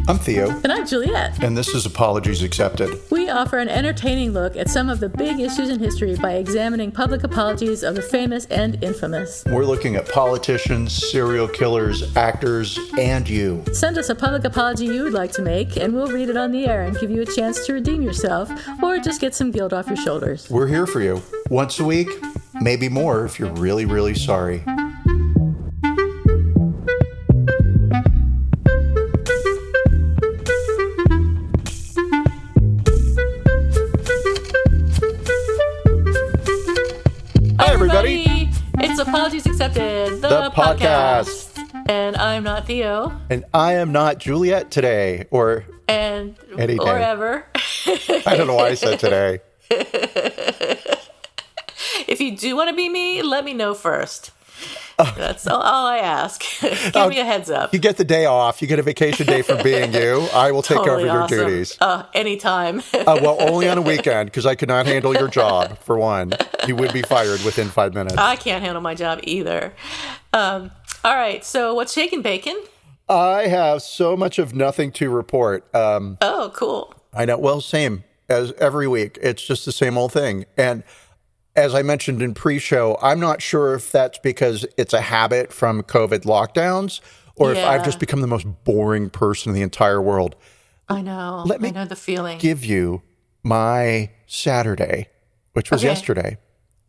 I'm Theo. And I'm Juliet. And this is Apologies Accepted. We offer an entertaining look at some of the big issues in history by examining public apologies of the famous and infamous. We're looking at politicians, serial killers, actors, and you. Send us a public apology you would like to make, and we'll read it on the air and give you a chance to redeem yourself, or just get some guilt off your shoulders. We're here for you. Once a week, maybe more if you're really, really sorry. Everybody. It's Apologies Accepted, the podcast. And I'm not Theo. And I am not Juliet today, or any day. Or ever. I don't know why I said today. If you do want to be me, let me know first. That's all I ask. Give me a heads up. You get the day off. You get a vacation day for being you. I will take over your duties. Anytime. Well, only on a weekend, because I could not handle your job, for one. You would be fired within 5 minutes. I can't handle my job either. All right, so what's shaking, bacon? I have so much of nothing to report. Oh, cool. I know. Well, same as every week. It's just the same old thing. And as I mentioned in pre-show, I'm not sure if that's because it's a habit from COVID lockdowns or if I've just become the most boring person in the entire world. I know. I know the feeling. Give you my Saturday, which was yesterday.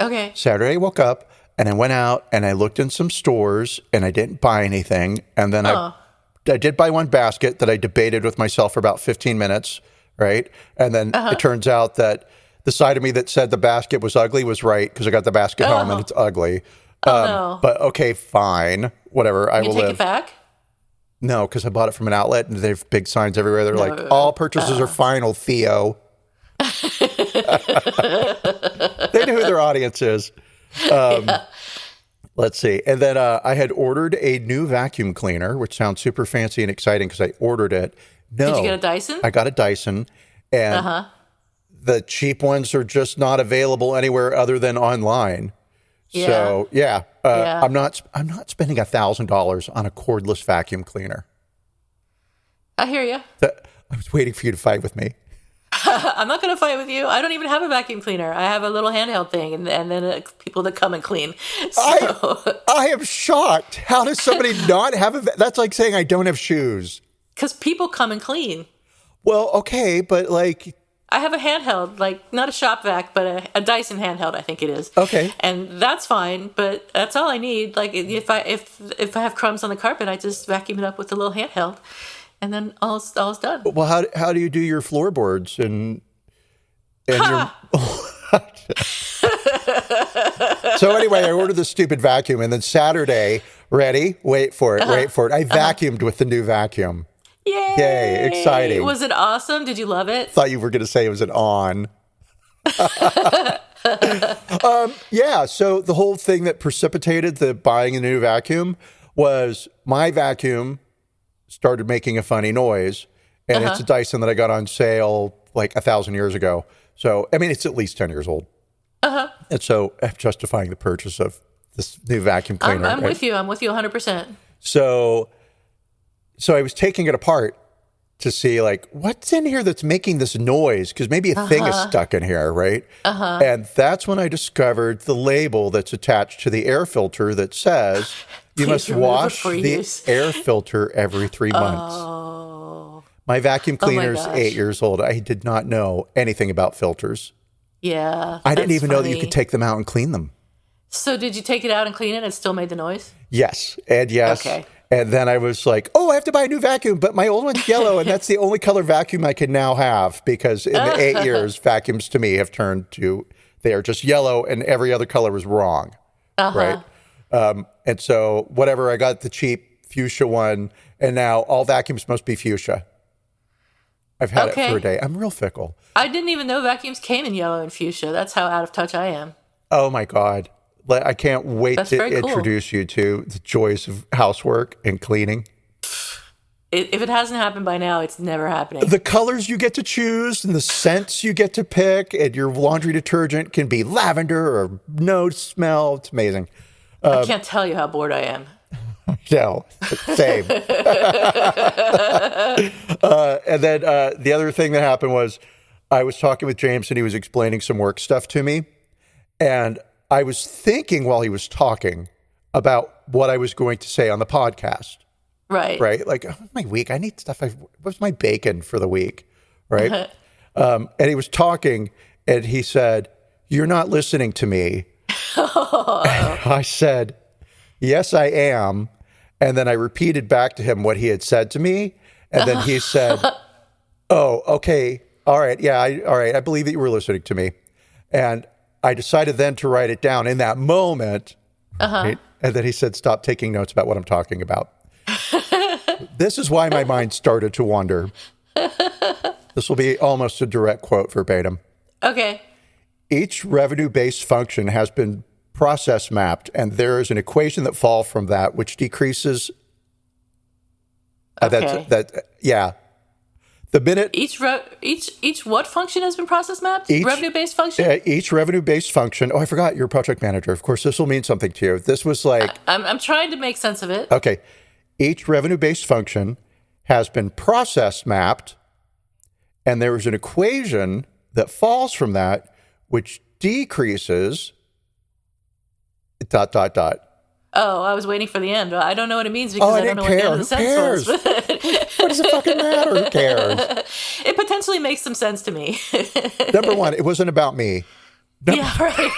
Okay. Saturday, I woke up and I went out and I looked in some stores and I didn't buy anything. And then I did buy one basket that I debated with myself for about 15 minutes, right? And then it turns out that the side of me that said the basket was ugly was right because I got the basket home and it's ugly. No. But okay, fine. Whatever. I will live. Take it back? No, because I bought it from an outlet and they have big signs everywhere. They're like, all purchases are final, Theo. They know who their audience is. Let's see. And then I had ordered a new vacuum cleaner, which sounds super fancy and exciting because I ordered it. No. Did you get a Dyson? I got a Dyson. And the cheap ones are just not available anywhere other than online. Yeah. So, I'm not spending $1,000 on a cordless vacuum cleaner. I hear you. I was waiting for you to fight with me. I'm not going to fight with you. I don't even have a vacuum cleaner. I have a little handheld thing, and then people that come and clean. So. I am shocked. how does somebody not have that's like saying I don't have shoes. Because people come and clean. Well, okay, but like... I have a handheld, like not a shop vac, but a Dyson handheld, I think it is. Okay. And that's fine, but that's all I need. Like if I have crumbs on the carpet, I just vacuum it up with a little handheld, and then all's done. Well, how do you do your floorboards and your... So anyway, I ordered the stupid vacuum, and then Saturday, wait for it. I vacuumed with the new vacuum. Yay, exciting. Was it awesome? Did you love it? Thought you were going to say it was an on. So the whole thing that precipitated the buying a new vacuum was my vacuum started making a funny noise, and it's a Dyson that I got on sale like 1,000 years ago. So, I mean, it's at least 10 years old. And so I'm justifying the purchase of this new vacuum cleaner. I'm with you. I'm with you 100%. So I was taking it apart to see, like, what's in here that's making this noise? Because maybe a thing is stuck in here, right? And that's when I discovered the label that's attached to the air filter that says you must wash the air filter every 3 months. Oh. My vacuum cleaner's 8 years old. I did not know anything about filters. Yeah. I didn't even know that you could take them out and clean them. So did you take it out and clean it and it still made the noise? Yes. And yes. Okay. And then I was like, I have to buy a new vacuum, but my old one's yellow, and that's the only color vacuum I can now have because in the 8 years, vacuums to me have turned to, they are just yellow and every other color was wrong, right? And so whatever, I got the cheap fuchsia one, and now all vacuums must be fuchsia. I've had it for a day. I'm real fickle. I didn't even know vacuums came in yellow and fuchsia. That's how out of touch I am. Oh, my God. I can't wait to introduce you to the joys of housework and cleaning. If it hasn't happened by now, it's never happening. The colors you get to choose and the scents you get to pick, and your laundry detergent can be lavender or no smell. It's amazing. I can't tell you how bored I am. No, same. And then the other thing that happened was I was talking with James and he was explaining some work stuff to me. And I was thinking while he was talking about what I was going to say on the podcast. Right. Right? Like, oh, my week, I need stuff. What's my bacon for the week? Right? And he was talking and he said, "You're not listening to me." I said, "Yes, I am." And then I repeated back to him what he had said to me. And then he said, "Oh, okay. All right. Yeah. All right. I believe that you were listening to me." And I decided then to write it down in that moment. Right? And then he said, "Stop taking notes about what I'm talking about." This is why my mind started to wander. This will be almost a direct quote verbatim. Okay. Each revenue-based function has been process mapped, and there is an equation that falls from that, which decreases. Okay. Yeah. The minute Each what function has been process mapped? Revenue-based function? each revenue-based function. Oh, I forgot you're a project manager. Of course, this will mean something to you. This was like I'm trying to make sense of it. okay. Each revenue-based function has been process mapped, and there is an equation that falls from that, which decreases. ... Oh, I was waiting for the end. I don't know what it means because I don't know what the end of the sentence was. What does it fucking matter? Who cares? It potentially makes some sense to me. Number one, it wasn't about me. Yeah, right.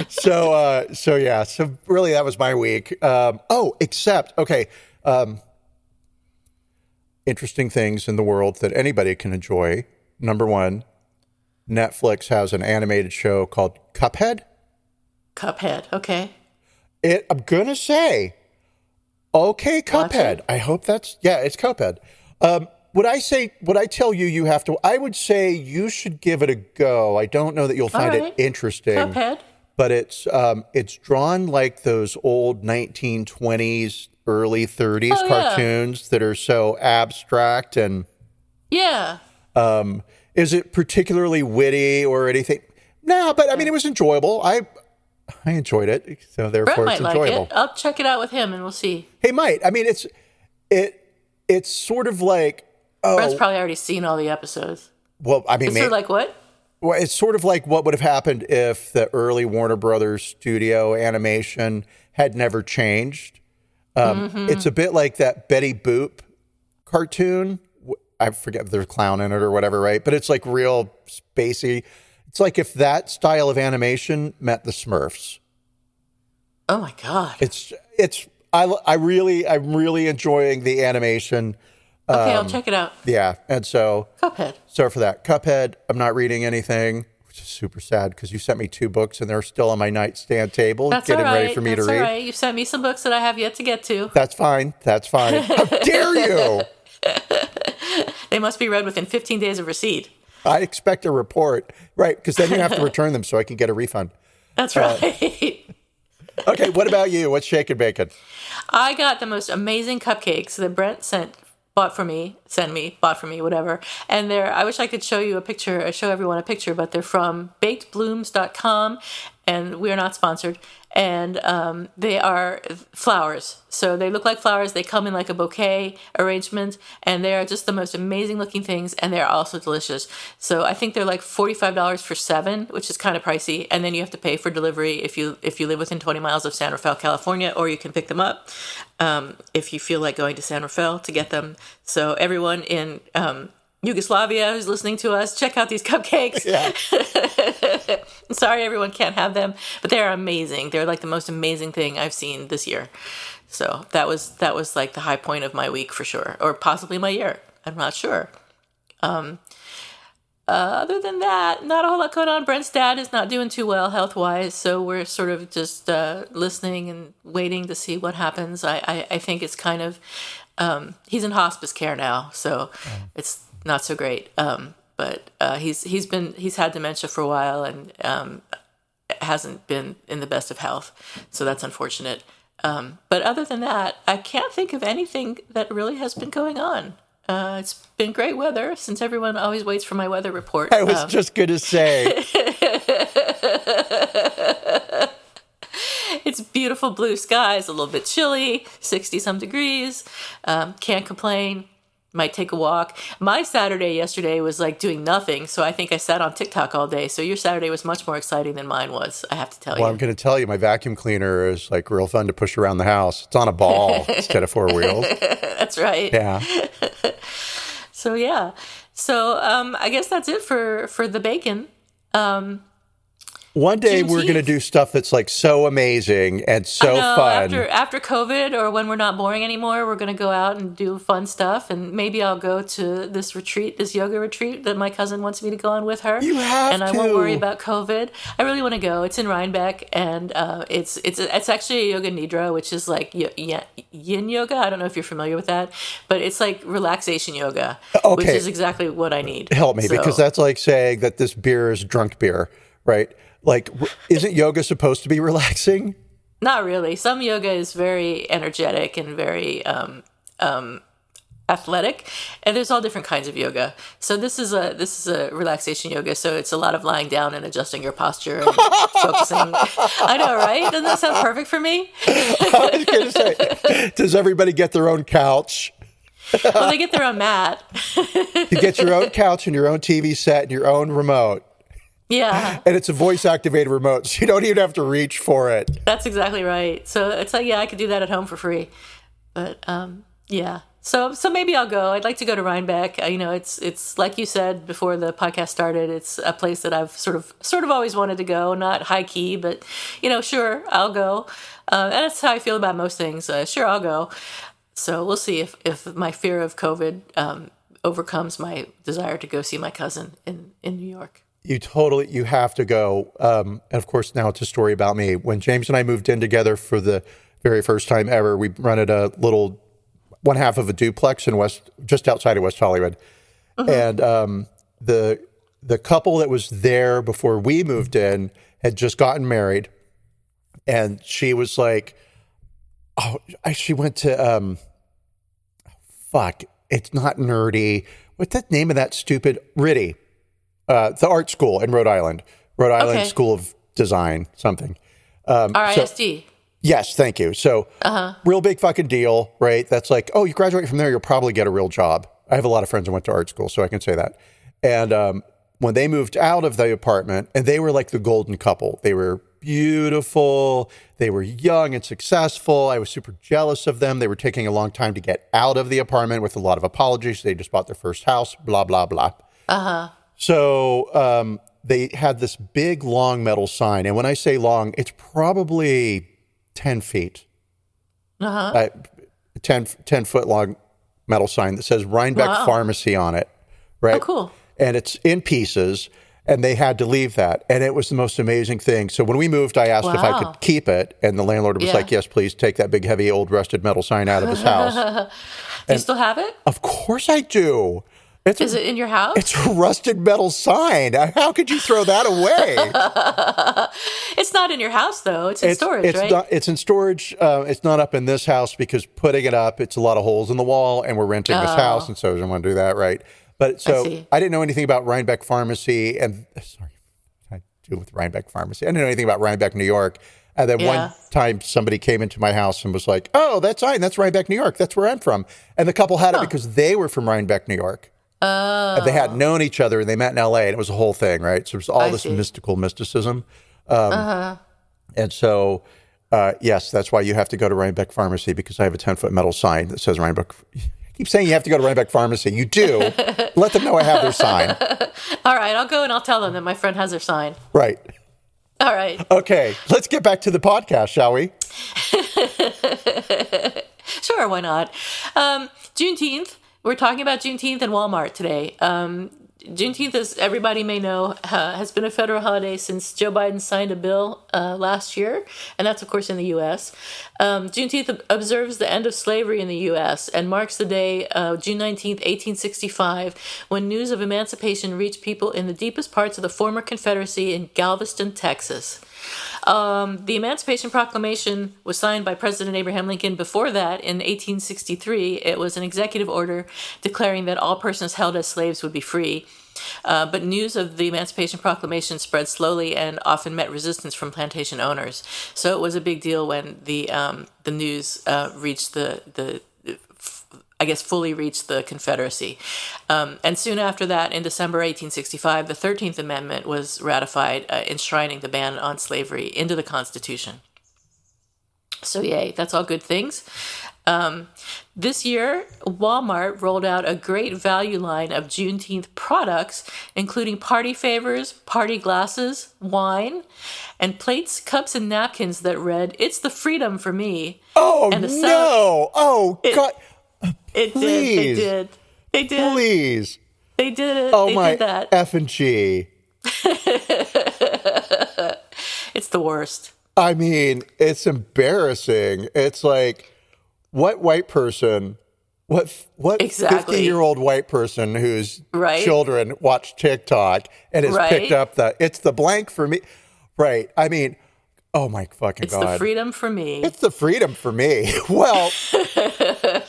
So really that was my week. Interesting things in the world that anybody can enjoy. Number one, Netflix has an animated show called Cuphead. Cuphead, okay. I'm going to say, okay, Cuphead. I hope it's Cuphead. Would I tell you have to, I would say you should give it a go. I don't know that you'll find it interesting. Cuphead. But it's drawn like those old 1920s, early 30s cartoons that are so abstract and yeah. Is it particularly witty or anything? No, but I mean it was enjoyable. I enjoyed it, so therefore Brett it's might enjoyable. like it. I'll check it out with him and we'll see. He might. I mean it's sort of like Brett's probably already seen all the episodes. Well, I mean, it's sort of like what? Well, it's sort of like what would have happened if the early Warner Brothers studio animation had never changed. It's a bit like that Betty Boop cartoon. I forget if there's a clown in it or whatever, right? But it's like real spacey. It's like if that style of animation met the Smurfs. Oh my God. I'm really enjoying the animation. Okay, I'll check it out. Yeah, and so Cuphead. So for that, Cuphead, I'm not reading anything, which is super sad because you sent me 2 books and they're still on my nightstand table, getting ready for me to read. That's all right. You sent me some books that I have yet to get to. That's fine. How dare you? They must be read within 15 days of receipt. I expect a report, right? Because then you have to return them so I can get a refund. That's right. Okay, what about you? What's shaking bacon? I got the most amazing cupcakes that Brent bought for me, whatever. And I wish I could show you a picture, or show everyone a picture, but they're from bakedblooms.com, and we're not sponsored. And they are flowers. So they look like flowers. They come in like a bouquet arrangement, and they are just the most amazing looking things, and they're also delicious. So I think they're like $45 for 7, which is kind of pricey. And then you have to pay for delivery if you live within 20 miles of San Rafael, California, or you can pick them up if you feel like going to San Rafael to get them. So everyone in Yugoslavia who's listening to us, check out these cupcakes. Yeah. Sorry everyone can't have them, but they're amazing. They're like the most amazing thing I've seen this year. So that was like the high point of my week for sure, or possibly my year. I'm not sure. Other than that, not a whole lot going on. Brent's dad is not doing too well health-wise, so we're sort of just listening and waiting to see what happens. I think it's kind of he's in hospice care now, so it's not so great. But he's had dementia for a while and hasn't been in the best of health, so that's unfortunate. But other than that, I can't think of anything that really has been going on. It's been great weather, since everyone always waits for my weather report. I was just going to say. It's beautiful blue skies, a little bit chilly, 60-some degrees. Can't complain. Might take a walk. My Saturday yesterday was like doing nothing, so I think I sat on TikTok all day. So your Saturday was much more exciting than mine was, I have to tell you. Well, I'm going to tell you, my vacuum cleaner is like real fun to push around the house. It's on a ball instead of 4 wheels. That's right. Yeah. So yeah. So I guess that's it for the bacon. One day we're Juneteenth. going to do stuff that's like so amazing and so fun. After COVID, or when we're not boring anymore, we're going to go out and do fun stuff. And maybe I'll go to this yoga retreat that my cousin wants me to go on with her. You have and I won't worry about COVID. I really want to go. It's in Rhinebeck, and it's actually a yoga nidra, which is like yin yoga. I don't know if you're familiar with that, but it's like relaxation yoga, which is exactly what I need. Help me, because that's like saying that this beer is drunk beer, right? Like, isn't yoga supposed to be relaxing? Not really. Some yoga is very energetic and very athletic, and there's all different kinds of yoga. So this is a relaxation yoga. So it's a lot of lying down and adjusting your posture and focusing. I know, right? Doesn't that sound perfect for me? I was going to say, does everybody get their own couch? Well, they get their own mat. You get your own couch and your own TV set and your own remote. Yeah. And it's a voice-activated remote, so you don't even have to reach for it. That's exactly right. So it's like, yeah, I could do that at home for free. But yeah. So maybe I'll go. I'd like to go to Rhinebeck. It's like you said before the podcast started, it's a place that I've sort of always wanted to go, not high key, but sure, I'll go. And that's how I feel about most things. Sure, I'll go. So we'll see if my fear of COVID overcomes my desire to go see my cousin in New York. You have to go. And of course, now it's a story about me. When James and I moved in together for the very first time ever, we rented a little one half of a duplex just outside of West Hollywood. Mm-hmm. And the couple that was there before we moved in had just gotten married. And she was like, she went to, it's not nerdy. What's the name of that stupid, RITI? The art school in Rhode Island okay. School of Design, something. RISD. Yes, thank you. So, real big fucking deal, right? That's like, you graduate from there, you'll probably get a real job. I have a lot of friends who went to art school, so I can say that. And when they moved out of the apartment, and they were like the golden couple. They were beautiful. They were young and successful. I was super jealous of them. They were taking a long time to get out of the apartment with a lot of apologies. They just bought their first house, blah, blah, blah. So they had this big, long metal sign. And when I say long, it's probably 10 feet. 10-foot long metal sign that says Rhinebeck Pharmacy on it. Right? Oh, cool. And it's in pieces. And they had to leave that. And it was the most amazing thing. So when we moved, I asked if I could keep it. And the landlord was like, yes, please take that big, heavy, old rusted metal sign out of his house. Do you still have it? Of course I do. Is it in your house? It's a rusted metal sign. How could you throw that away? It's not in your house, though. It's in storage, right? It's in storage. It's not up in this house because putting it up, it's a lot of holes in the wall, and we're renting this house, and so I don't want to do that, right? But so I didn't know anything about Rhinebeck Pharmacy, and I do with Rhinebeck Pharmacy. I didn't know anything about Rhinebeck, New York. And then one time somebody came into my house and was like, "Oh, that's Rhinebeck, New York. That's where I'm from." And the couple had it because they were from Rhinebeck, New York. And they had known each other, and they met in L.A., and it was a whole thing, right? So there's all this mysticism. And so, yes, that's why you have to go to Rhinebeck Pharmacy, because I have a 10-foot metal sign that says Rhinebeck. I keep saying you have to go to Rhinebeck Pharmacy. You do. Let them know I have their sign. All right, I'll go and I'll tell them that my friend has their sign. Right. All right. Okay, let's get back to the podcast, shall we? Sure, why not? Juneteenth. We're talking about Juneteenth and Walmart today. Juneteenth, as everybody may know, has been a federal holiday since Joe Biden signed a bill last year, and that's, of course, in the U.S. Juneteenth observes the end of slavery in the U.S. and marks the day, June 19th, 1865, when news of emancipation reached people in the deepest parts of the former Confederacy in Galveston, Texas. The Emancipation Proclamation was signed by President Abraham Lincoln before that in 1863. It was an executive order declaring that all persons held as slaves would be free. But news of the Emancipation Proclamation spread slowly and often met resistance from plantation owners. So it was a big deal when the news reached I guess fully reached the Confederacy. And soon after that, in December 1865, the 13th Amendment was ratified, enshrining the ban on slavery into the Constitution. So yay, that's all good things. This year, Walmart rolled out a great value line of Juneteenth products, including party favors, party glasses, wine, and plates, cups, and napkins that read, "It's the freedom for me." Oh, no. Oh, God. It Please. did. They did. Please. They did it. Oh, they my did that. F and G. It's the worst. I mean, it's embarrassing. It's like, what white person, what Exactly. 50-year-old white person whose Right. children watch TikTok and has Right. picked up it's the blank for me. Right. I mean, oh my fucking It's God. the freedom for me. It's the freedom for me. Well,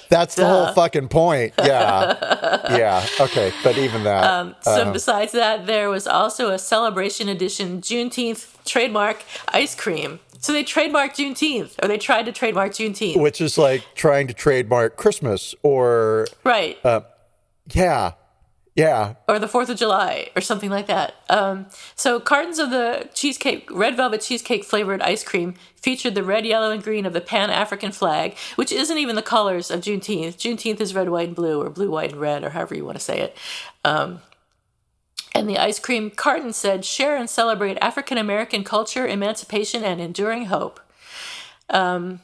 that's the whole fucking point. Yeah. Yeah. Okay. But even that. So besides that, there was also a celebration edition Juneteenth trademark ice cream. So they trademarked Juneteenth, or they tried to trademark Juneteenth. Which is like trying to trademark Christmas or. Right. Yeah. Yeah. Or the 4th of July, or something like that. So cartons of the red velvet cheesecake flavored ice cream featured the red, yellow, and green of the Pan-African flag, which isn't even the colors of Juneteenth. Juneteenth is red, white, and blue, or blue, white, and red, or however you want to say it. And the ice cream carton said, "Share and celebrate African-American culture, emancipation, and enduring hope."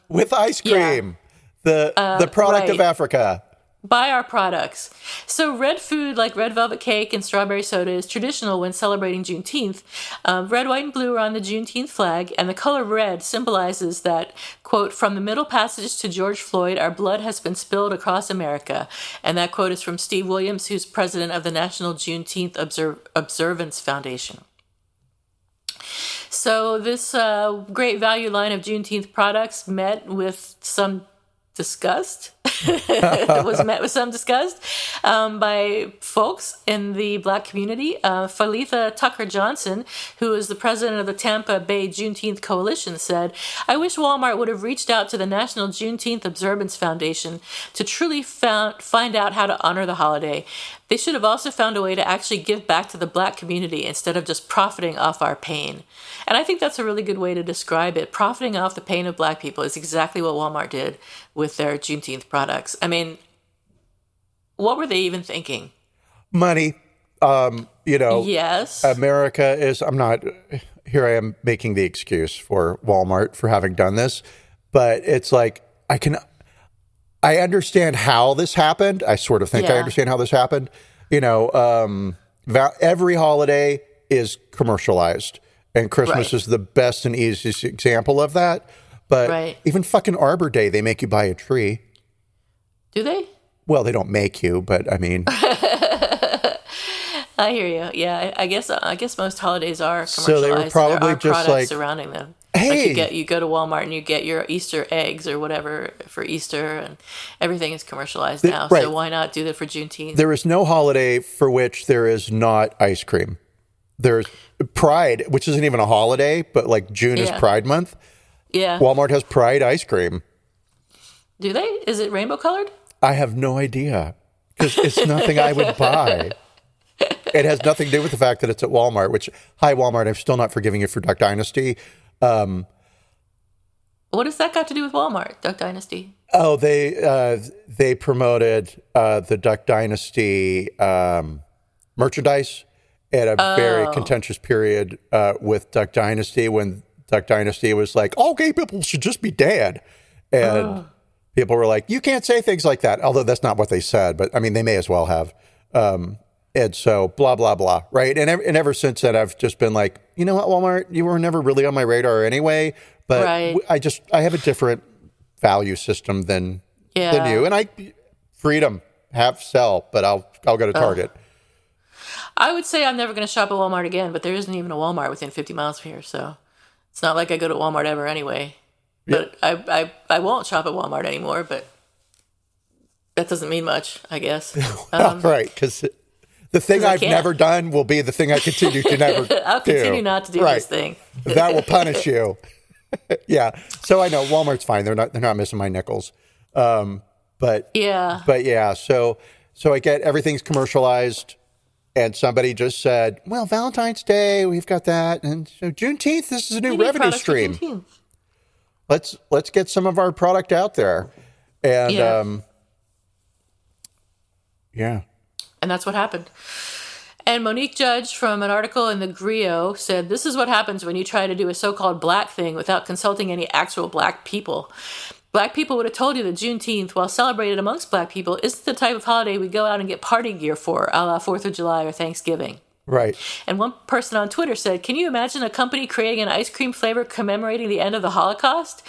With ice cream. The product of right. Africa. Buy our products. So red food like red velvet cake and strawberry soda is traditional when celebrating Juneteenth. Red, white, and blue are on the Juneteenth flag, and the color red symbolizes that, quote, "From the Middle Passage to George Floyd, our blood has been spilled across America." And that quote is from Steve Williams, who's president of the National Juneteenth Observance Foundation. So this great value line of Juneteenth products met with some disgust. Was met with some disgust by folks in the Black community. Phalitha Tucker Johnson, who is the president of the Tampa Bay Juneteenth Coalition, said, "I wish Walmart would have reached out to the National Juneteenth Observance Foundation to truly find out how to honor the holiday. They should have also found a way to actually give back to the Black community instead of just profiting off our pain." And I think that's a really good way to describe it. Profiting off the pain of Black people is exactly what Walmart did with their Juneteenth products. I mean, what were they even thinking? Money. Yes. America is, here I am making the excuse for Walmart for having done this, but it's like, I understand how this happened. I sort of think I understand how this happened. Every holiday is commercialized, and Christmas is the best and easiest example of that. But even fucking Arbor Day, they make you buy a tree. Do they? Well, they don't make you, but I mean, I hear you. Yeah, I guess most holidays are commercialized. So they were probably there are just products like, surrounding them. hey, like you go to Walmart and you get your Easter eggs or whatever for Easter, and everything is commercialized now. Right. So why not do that for Juneteenth? There is no holiday for which there is not ice cream. There's Pride, which isn't even a holiday, but like June is Pride Month. Yeah. Walmart has Pride ice cream. Do they? Is it rainbow colored? I have no idea because it's nothing I would buy. It has nothing to do with the fact that it's at Walmart, which, hi, Walmart, I'm still not forgiving you for Duck Dynasty. What has that got to do with Walmart, Duck Dynasty? Oh, they promoted the Duck Dynasty merchandise at a very contentious period with Duck Dynasty, when Duck Dynasty was like, all gay people should just be dead. And people were like, you can't say things like that. Although that's not what they said, but I mean, they may as well have. And so blah, blah, blah. Right. And ever since then, I've just been like, you know what, Walmart, you were never really on my radar anyway. But I have a different value system than you. And freedom, sell, but I'll go to Target. I would say I'm never going to shop at Walmart again, but there isn't even a Walmart within 50 miles of here. So it's not like I go to Walmart ever anyway. But I won't shop at Walmart anymore, but that doesn't mean much, I guess. Right, because The thing 'Cause I I've can't. never done will be the thing I continue to never I'll do. continue not to do this thing. That will punish you. Yeah. So I know Walmart's fine. They're not missing my nickels. But yeah. So I get everything's commercialized, and somebody just said, "Well, Valentine's Day, we've got that, and so Juneteenth, this is a new We need revenue products for stream. Juneteenth. Let's get some of our product out there." And yeah. And that's what happened. And Monique Judge, from an article in the Griot, said, "This is what happens when you try to do a so-called black thing without consulting any actual black people. Black people would have told you that Juneteenth, while celebrated amongst black people, isn't the type of holiday we go out and get party gear for, a la 4th of July or Thanksgiving." Right. And one person on Twitter said, "Can you imagine a company creating an ice cream flavor commemorating the end of the Holocaust?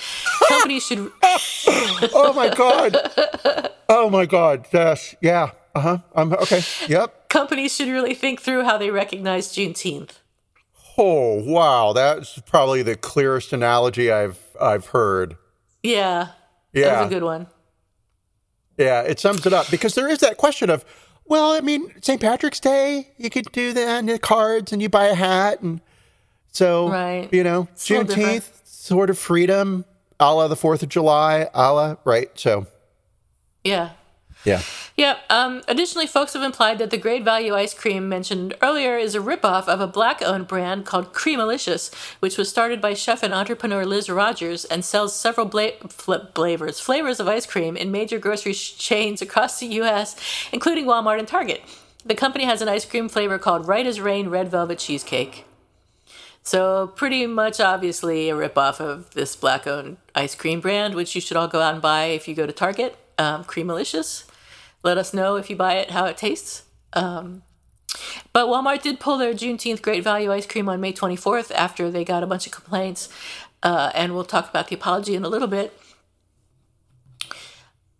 Companies should..." Oh, my God. Oh, my God. Yeah. Okay. Yep. "Companies should really think through how they recognize Juneteenth." Oh, wow. That's probably the clearest analogy I've heard. Yeah. Yeah. That was a good one. Yeah, it sums it up, because there is that question of, well, I mean, St. Patrick's Day, you could do that, and the cards, and you buy a hat, and so, Right. you know, It's a little different. Juneteenth, sort of freedom, a la the 4th of July, right? So, Yeah. yeah. Yeah. Additionally, folks have implied that the great value ice cream mentioned earlier is a ripoff of a black-owned brand called Creamalicious, which was started by chef and entrepreneur Liz Rogers and sells several flavors of ice cream in major grocery chains across the U.S., including Walmart and Target. The company has an ice cream flavor called Right as Rain Red Velvet Cheesecake. So pretty much obviously a ripoff of this black-owned ice cream brand, which you should all go out and buy if you go to Target. Creamalicious. Let us know if you buy it, how it tastes. But Walmart did pull their Juneteenth Great Value ice cream on May 24th after they got a bunch of complaints. And we'll talk about the apology in a little bit.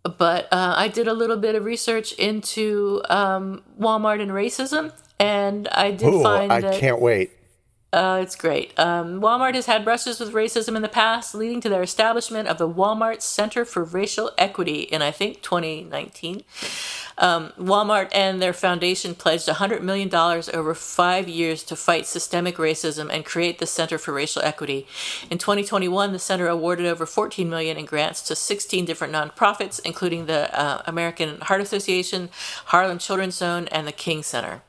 But I did a little bit of research into Walmart and racism, and I did find that... I can't wait. It's great. Walmart has had brushes with racism in the past, leading to their establishment of the Walmart Center for Racial Equity in, I think, 2019. Walmart and their foundation pledged $100 million over 5 years to fight systemic racism and create the Center for Racial Equity. In 2021, the center awarded over $14 million in grants to 16 different nonprofits, including the American Heart Association, Harlem Children's Zone, and the King Center.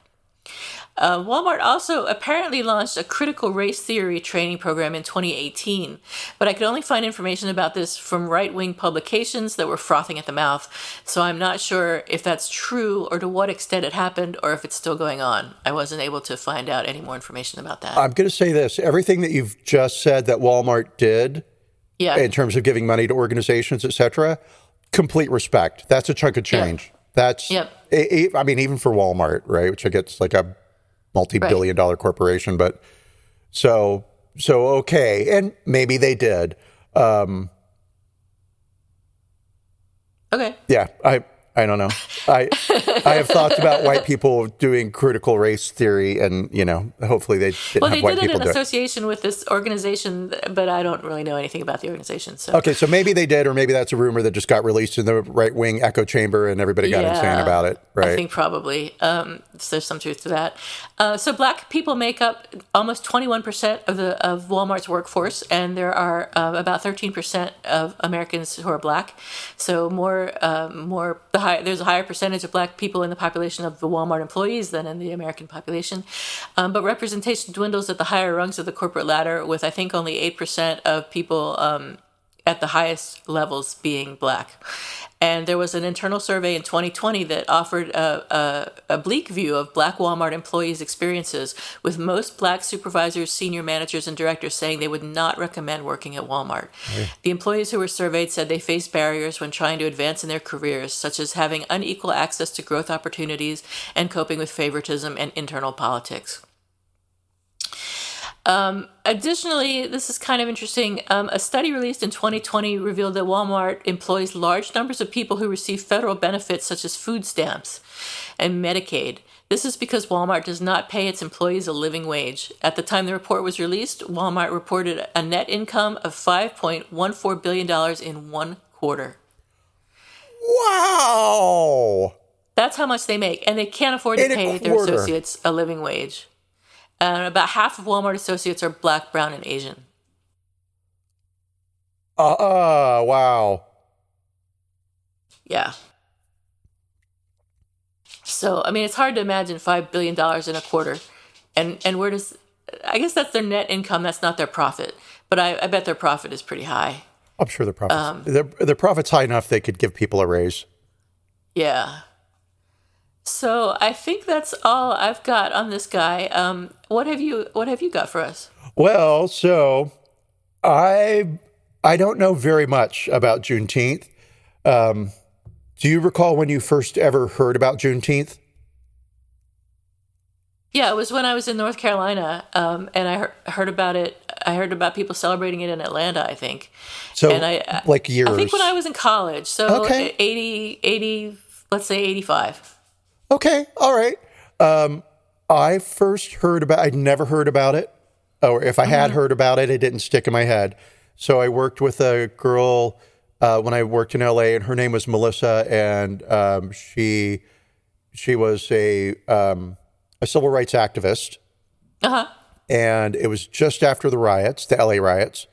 Walmart also apparently launched a critical race theory training program in 2018, but I could only find information about this from right-wing publications that were frothing at the mouth, so I'm not sure if that's true or to what extent it happened or if it's still going on. I wasn't able to find out any more information about that. I'm going to say this. Everything that you've just said that Walmart did in terms of giving money to organizations, et cetera, complete respect. That's a chunk of change. That's, I mean, even for Walmart, right, which I guess like a multi-billion-dollar corporation, but so okay, and maybe they did. Okay. Yeah, I don't know. I have thoughts about white people doing critical race theory, and hopefully they didn't have white people do it. Well, they did it in association with this organization, but I don't really know anything about the organization. So okay, so maybe they did, or maybe that's a rumor that just got released in the right-wing echo chamber, and everybody got insane about it. Right? I think probably there's some truth to that. So black people make up almost 21% of Walmart's workforce, and there are about 13% of Americans who are black. So there's a higher percentage of black people in the population of the Walmart employees than in the American population. But representation dwindles at the higher rungs of the corporate ladder, with I think only 8% of people at the highest levels being black. And there was an internal survey in 2020 that offered a bleak view of black Walmart employees' experiences, with most black supervisors, senior managers, and directors saying they would not recommend working at Walmart. Right. The employees who were surveyed said they faced barriers when trying to advance in their careers, such as having unequal access to growth opportunities and coping with favoritism and internal politics. Additionally, this is kind of interesting. A study released in 2020 revealed that Walmart employs large numbers of people who receive federal benefits such as food stamps and Medicaid. This is because Walmart does not pay its employees a living wage. At the time the report was released, Walmart reported a net income of $5.14 billion in one quarter. Wow! That's how much they make, and they can't afford to In a pay their quarter. associates a living wage. About half of Walmart associates are Black, brown, and Asian. Wow. Yeah. So, I mean, it's hard to imagine $5 billion in a quarter. And where does, I guess that's their net income. That's not their profit. But I bet their profit is pretty high. I'm sure their profit's high enough they could give people a raise. Yeah. So I think that's all I've got on this guy. What have you got for us? Well, so I don't know very much about Juneteenth. Do you recall when you first ever heard about Juneteenth? Yeah, it was when I was in North Carolina, and I heard about it. I heard about people celebrating it in Atlanta, I think. So, and like years. I think when I was in college, so Okay. 80, let's say 85. Okay, all right. I first heard about. I'd never heard about it, or if I had heard about it, it didn't stick in my head. So I worked with a girl when I worked in LA, and her name was Melissa, and she was a civil rights activist. And it was just after the riots, the LA riots,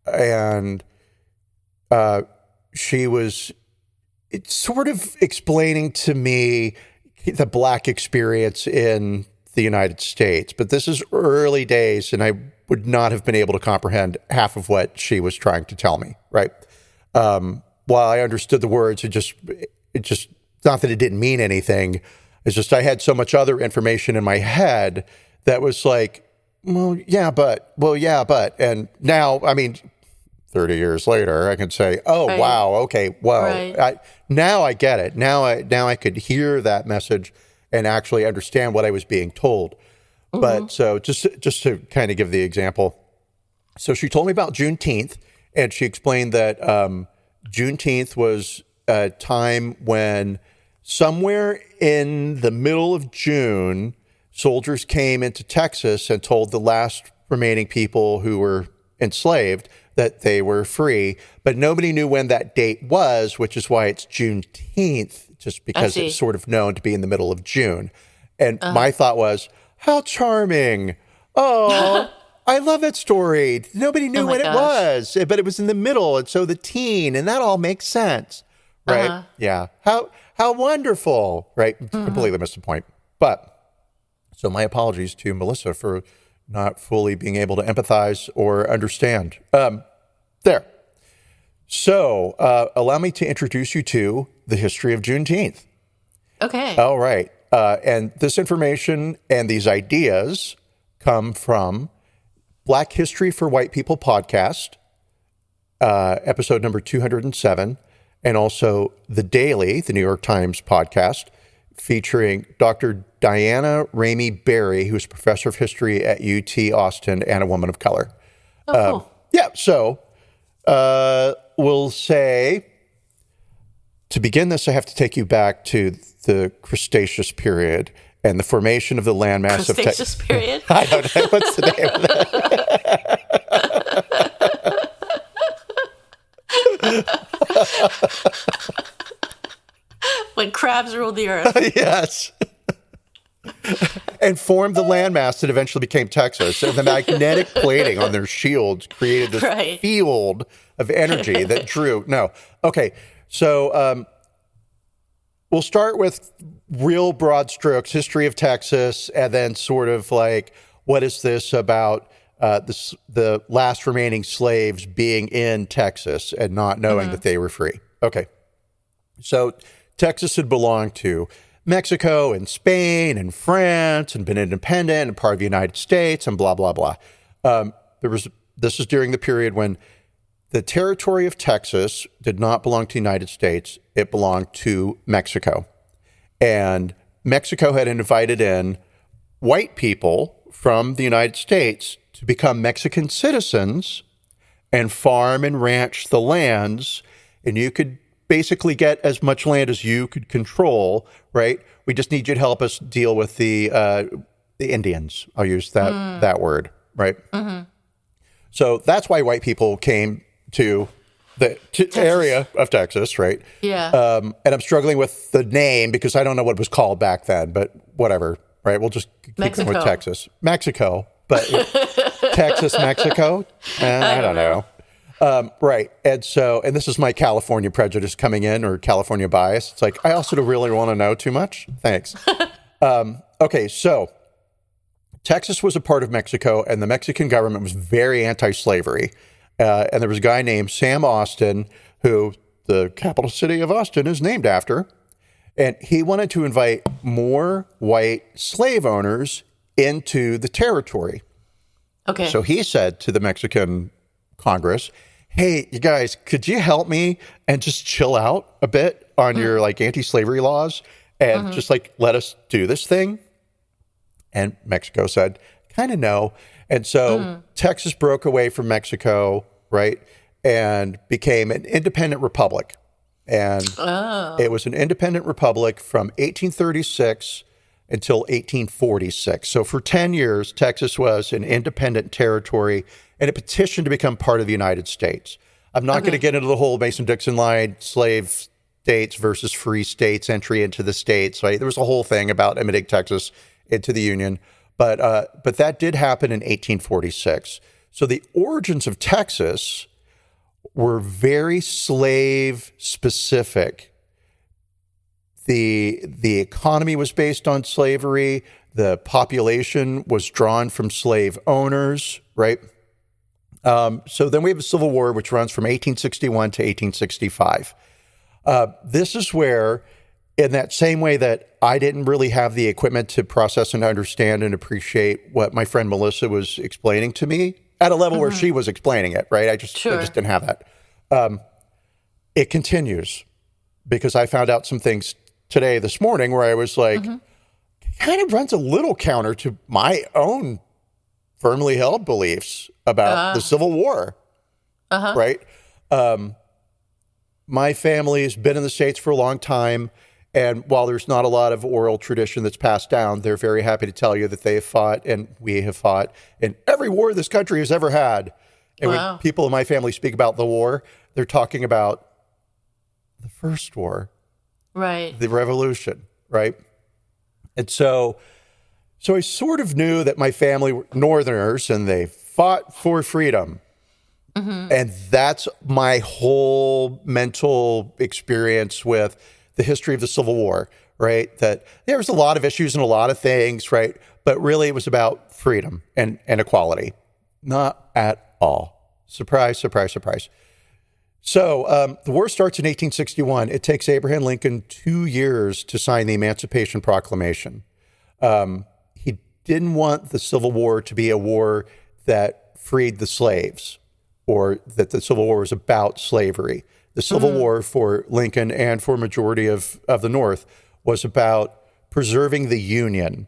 and she was sort of explaining to me the Black experience in the United States. But this is early days, and I would not have been able to comprehend half of what she was trying to tell me, right? While I understood the words, it just not that it didn't mean anything. It's just I had so much other information in my head that was like, well, yeah, but. And now, I mean, 30 years later, I can say, oh, Right. wow, okay, well, Right. now I get it. Now I could hear that message and actually understand what I was being told. But so just to kind of give the example. So she told me about Juneteenth, and she explained that Juneteenth was a time when somewhere in the middle of June, soldiers came into Texas and told the last remaining people who were enslaved that they were free, but nobody knew when that date was, which is why it's Juneteenth, just because see. it's sort of known to be in the middle of June. And my thought was, how charming. Oh, I love that story. Nobody knew my when it gosh. was, but it was in the middle. And so the teen, and that all makes sense, right? Yeah. How wonderful, right? Completely missed the point. But so my apologies to Melissa for not fully being able to empathize or understand. There. So allow me to introduce you to the history of Juneteenth. Okay. All right. And this information and these ideas come from Black History for White People podcast, episode number 207, and also The Daily, the New York Times podcast, featuring Dr. Diana Ramey Berry, who's professor of history at UT Austin and a woman of color. Cool. Yeah, so we'll say, to begin this, I have to take you back to the Cretaceous period and the formation of the landmass of Cretaceous period. I don't know. What's the name of that? When crabs ruled the earth. Yes. And formed the landmass that eventually became Texas. And the magnetic plating on their shields created this Right. field of energy that drew. No. Okay. So we'll start with real broad strokes, history of Texas, and then sort of like, what is this about the last remaining slaves being in Texas and not knowing that they were free? Okay. So Texas had belonged to Mexico and Spain and France and been independent and part of the United States and blah, blah, blah. This is during the period when the territory of Texas did not belong to the United States. It belonged to Mexico. And Mexico had invited in white people from the United States to become Mexican citizens and farm and ranch the lands. And you could basically get as much land as you could control, right? We just need you to help us deal with the Indians. I'll use that word, right? So that's why white people came to the area of Texas, right? Yeah. And I'm struggling with the name because I don't know what it was called back then, but whatever, right? We'll just keep going with Texas. Mexico, but Texas, Mexico? I don't know. Right. And so, and this is my California prejudice coming in, or California bias. It's like, I also don't really want to know too much. Thanks. Okay, so Texas was a part of Mexico, and the Mexican government was very anti-slavery. And there was a guy named Sam Austin, who the capital city of Austin is named after. And he wanted to invite more white slave owners into the territory. Okay. So he said to the Mexican Congress, hey, you guys, could you help me and just chill out a bit on your like anti-slavery laws and just like let us do this thing? And Mexico said, kind of no. And so Texas broke away from Mexico, right, and became an independent republic. And it was an independent republic from 1836 until 1846. So for 10 years, Texas was an independent territory, and it petitioned to become part of the United States. I'm not going to get into the whole Mason-Dixon line, slave states versus free states, entry into the states. Right? There was a whole thing about admitting Texas into the Union, but that did happen in 1846. So the origins of Texas were very slave specific. The economy was based on slavery. The population was drawn from slave owners, right? So then we have a Civil War, which runs from 1861 to 1865. This is where, in that same way that I didn't really have the equipment to process and understand and appreciate what my friend Melissa was explaining to me at a level where she was explaining it, right? I just didn't have that. It continues because I found out some things today, this morning, where I was like, kind of runs a little counter to my own firmly held beliefs about the Civil War, right? My family has been in the States for a long time, and while there's not a lot of oral tradition that's passed down, they're very happy to tell you that they have fought, and we have fought, in every war this country has ever had. And when people in my family speak about the war, they're talking about the first war. Right. The revolution, right? And so I sort of knew that my family were Northerners and they fought for freedom. And that's my whole mental experience with the history of the Civil War, right? That there was a lot of issues and a lot of things, right? But really it was about freedom and equality. Not at all. Surprise, surprise, surprise. So the war starts in 1861. It takes Abraham Lincoln 2 years to sign the Emancipation Proclamation. He didn't want the Civil War to be a war that freed the slaves, or that the Civil War was about slavery. The Civil War for Lincoln and for majority of the North was about preserving the Union.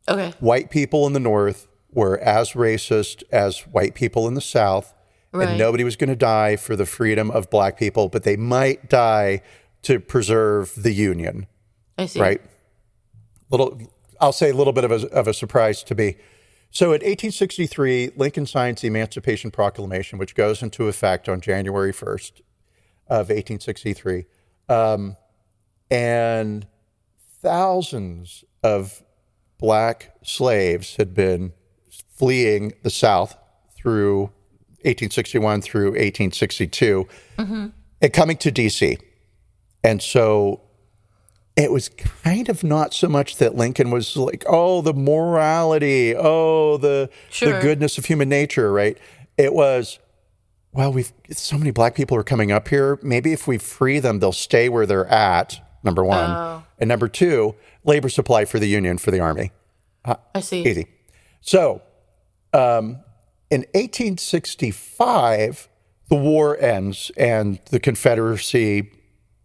Okay. White people in the North were as racist as white people in the South. Right. And nobody was going to die for the freedom of black people, but they might die to preserve the Union. I see. Right? I'll say a little bit of a surprise to me. So in 1863, Lincoln signs the Emancipation Proclamation, which goes into effect on January 1st of 1863. And thousands of black slaves had been fleeing the South through 1861 through 1862, and coming to D.C. And so it was kind of not so much that Lincoln was like, oh, the morality, the goodness of human nature, right? It was, well, so many black people are coming up here. Maybe if we free them, they'll stay where they're at, number one. And number two, labor supply for the Union, for the Army. I see. Easy. So, in 1865, the war ends and the Confederacy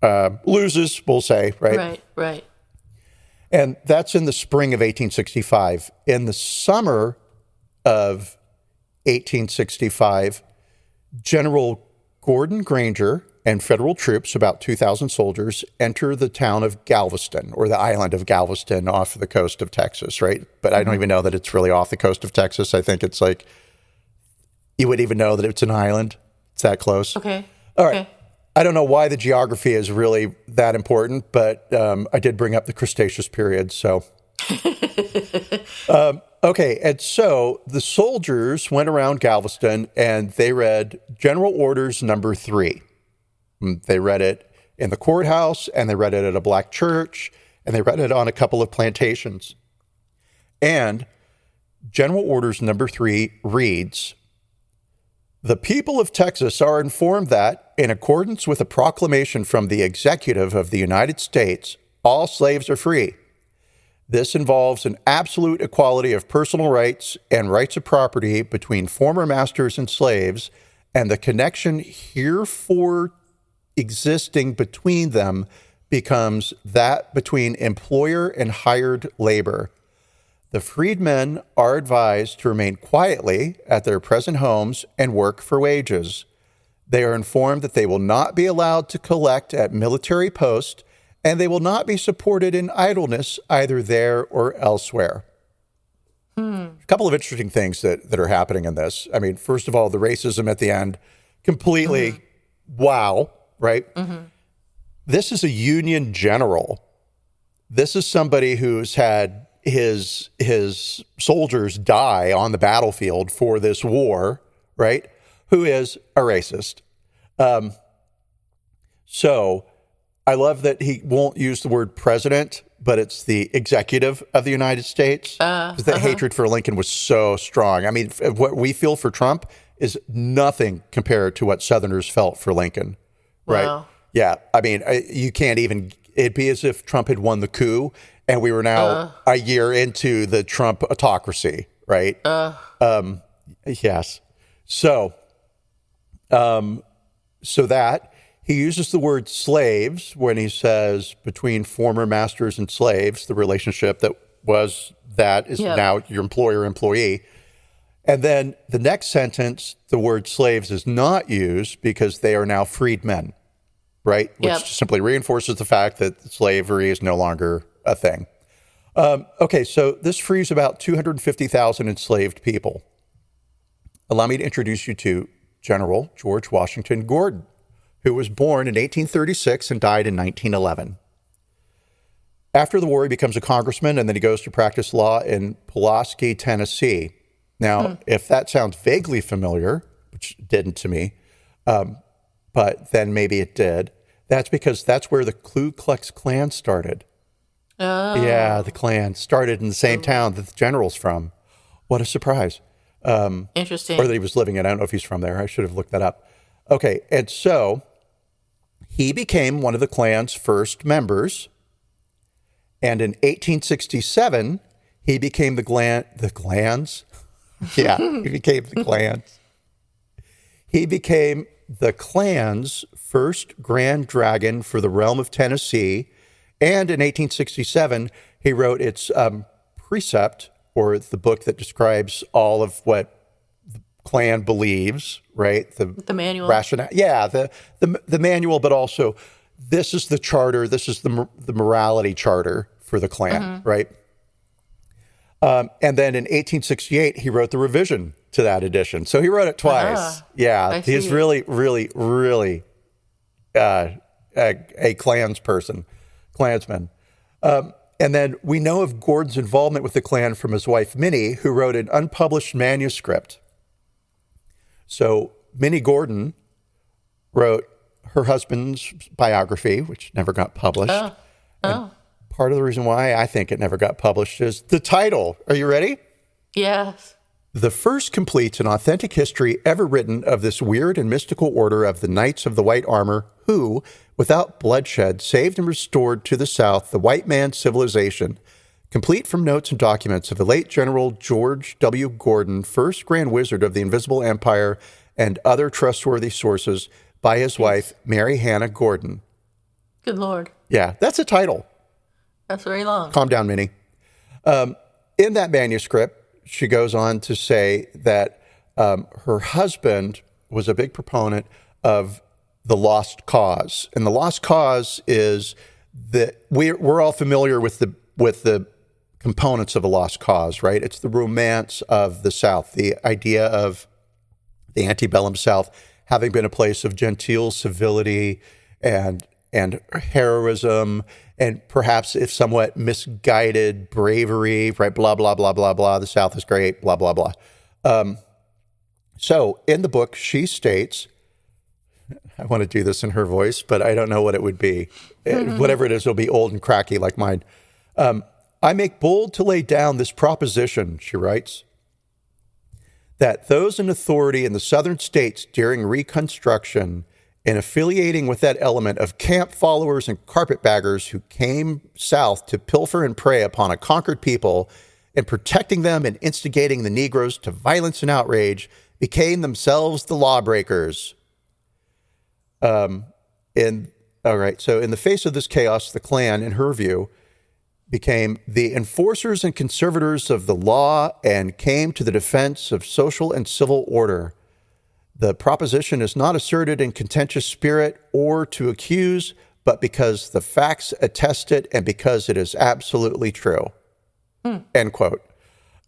loses, we'll say, right? Right. And that's in the spring of 1865. In the summer of 1865, General Gordon Granger and federal troops, about 2,000 soldiers, enter the town of Galveston, or the island of Galveston off the coast of Texas, right? But I don't even know that it's really off the coast of Texas. I think it's like, you wouldn't even know that it's an island. It's that close. Okay. All right. Okay. I don't know why the geography is really that important, but I did bring up the Cretaceous period. So, okay. And so the soldiers went around Galveston and they read General Orders Number 3. They read it in the courthouse and they read it at a black church and they read it on a couple of plantations. And General Orders Number 3 reads, "The people of Texas are informed that, in accordance with a proclamation from the Executive of the United States, all slaves are free. This involves an absolute equality of personal rights and rights of property between former masters and slaves, and the connection herefore existing between them becomes that between employer and hired labor. The freedmen are advised to remain quietly at their present homes and work for wages. They are informed that they will not be allowed to collect at military posts, and they will not be supported in idleness either there or elsewhere." A couple of interesting things that are happening in this. I mean, first of all, the racism at the end, completely wow, right? This is a Union general. This is somebody who's had his soldiers die on the battlefield for this war, right? Who is a racist. So I love that he won't use the word president, but it's the executive of the United States. Because the hatred for Lincoln was so strong. I mean, what we feel for Trump is nothing compared to what Southerners felt for Lincoln, right? Wow. Yeah. I mean, you can't even, it'd be as if Trump had won the coup and we were now a year into the Trump autocracy, right? Yes. So that he uses the word slaves when he says between former masters and slaves, the relationship that is now your employer-employee. And then the next sentence, the word slaves is not used because they are now freedmen, right? Which simply reinforces the fact that slavery is no longer a thing. Okay, so this frees about 250,000 enslaved people. Allow me to introduce you to General George Washington Gordon, who was born in 1836 and died in 1911. After the war, he becomes a congressman, and then he goes to practice law in Pulaski, Tennessee. Now, if that sounds vaguely familiar, which it didn't to me, but then maybe it did, that's because that's where the Ku Klux Klan started. Oh. Yeah, the Klan started in the same town that the general's from. What a surprise. Interesting. Or that he was living in. I don't know if he's from there. I should have looked that up. Okay, and so he became one of the Klan's first members. And in 1867, he became the Klan's. Yeah, he became the Klan's. He became the Klan's first Grand Dragon for the realm of Tennessee. And in 1867, he wrote its precept, or the book that describes all of what the Klan believes, right? The manual. Rationale. Yeah, the manual, but also this is the charter. This is the morality charter for the Klan, right? And then in 1868, he wrote the revision to that edition. So he wrote it twice. Yeah, he's really, really, really a Klansman. And then we know of Gordon's involvement with the Klan from his wife, Minnie, who wrote an unpublished manuscript. So Minnie Gordon wrote her husband's biography, which never got published. Part of the reason why I think it never got published is the title. Are you ready? Yes. The first completes an authentic history ever written of this weird and mystical order of the Knights of the White Armor who, without bloodshed, saved and restored to the South the white man's civilization, complete from notes and documents of the late General George W. Gordon, first Grand Wizard of the Invisible Empire, and other trustworthy sources by his wife, Mary Hannah Gordon. Good Lord. Yeah, that's a title. That's very long. Calm down, Minnie. In that manuscript, she goes on to say that her husband was a big proponent of the lost cause. And the lost cause is that we're all familiar with the components of a lost cause, right? It's the romance of the South, the idea of the antebellum South having been a place of genteel civility and heroism, and perhaps if somewhat misguided bravery, right? Blah, blah, blah, blah, blah. The South is great, blah, blah, blah. So in the book, she states, I want to do this in her voice, but I don't know what it would be. Whatever it is, it'll be old and cracky like mine. I make bold to lay down this proposition, she writes, that those in authority in the southern states during Reconstruction and affiliating with that element of camp followers and carpetbaggers who came south to pilfer and prey upon a conquered people and protecting them and instigating the Negroes to violence and outrage became themselves the lawbreakers. So in the face of this chaos, the Klan, in her view, became the enforcers and conservators of the law and came to the defense of social and civil order. The proposition is not asserted in contentious spirit or to accuse, but because the facts attest it and because it is absolutely true. End quote.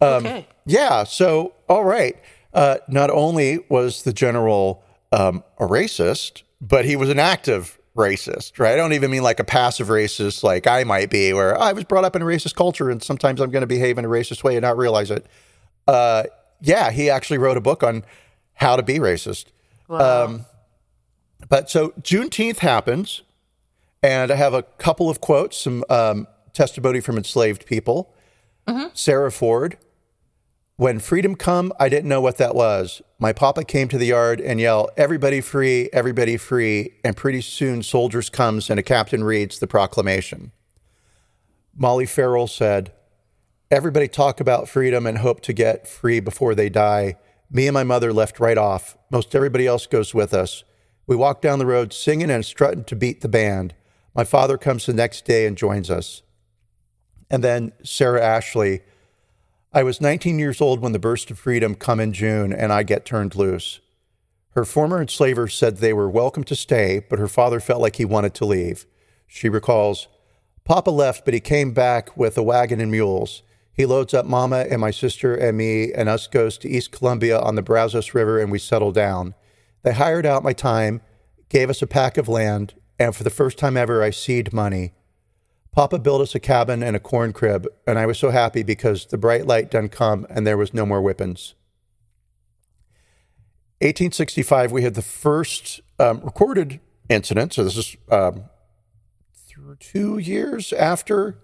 Okay. Yeah, so, all right. Not only was the general a racist, but he was an active racist, right? I don't even mean like a passive racist like I might be, where I was brought up in a racist culture and sometimes I'm going to behave in a racist way and not realize it. Yeah, he actually wrote a book on how to be racist. Wow. But so Juneteenth happens, and I have a couple of quotes, some testimony from enslaved people. Sarah Ford, when freedom come, I didn't know what that was. My papa came to the yard and yelled, everybody free, and pretty soon soldiers comes and a captain reads the proclamation. Molly Farrell said, everybody talk about freedom and hope to get free before they die. Me and my mother left right off. Most everybody else goes with us. We walk down the road singing and strutting to beat the band. My father comes the next day and joins us. And then Sarah Ashley, I was 19 years old when the burst of freedom come in June and I get turned loose. Her former enslavers said they were welcome to stay, but her father felt like he wanted to leave. She recalls, Papa left, but he came back with a wagon and mules. He loads up Mama and my sister and me and us goes to East Columbia on the Brazos River and we settle down. They hired out my time, gave us a pack of land, and for the first time ever, I seed money. Papa built us a cabin and a corn crib, and I was so happy because the bright light done come and there was no more whippings. 1865, we had the first recorded incident. So this is 2 years after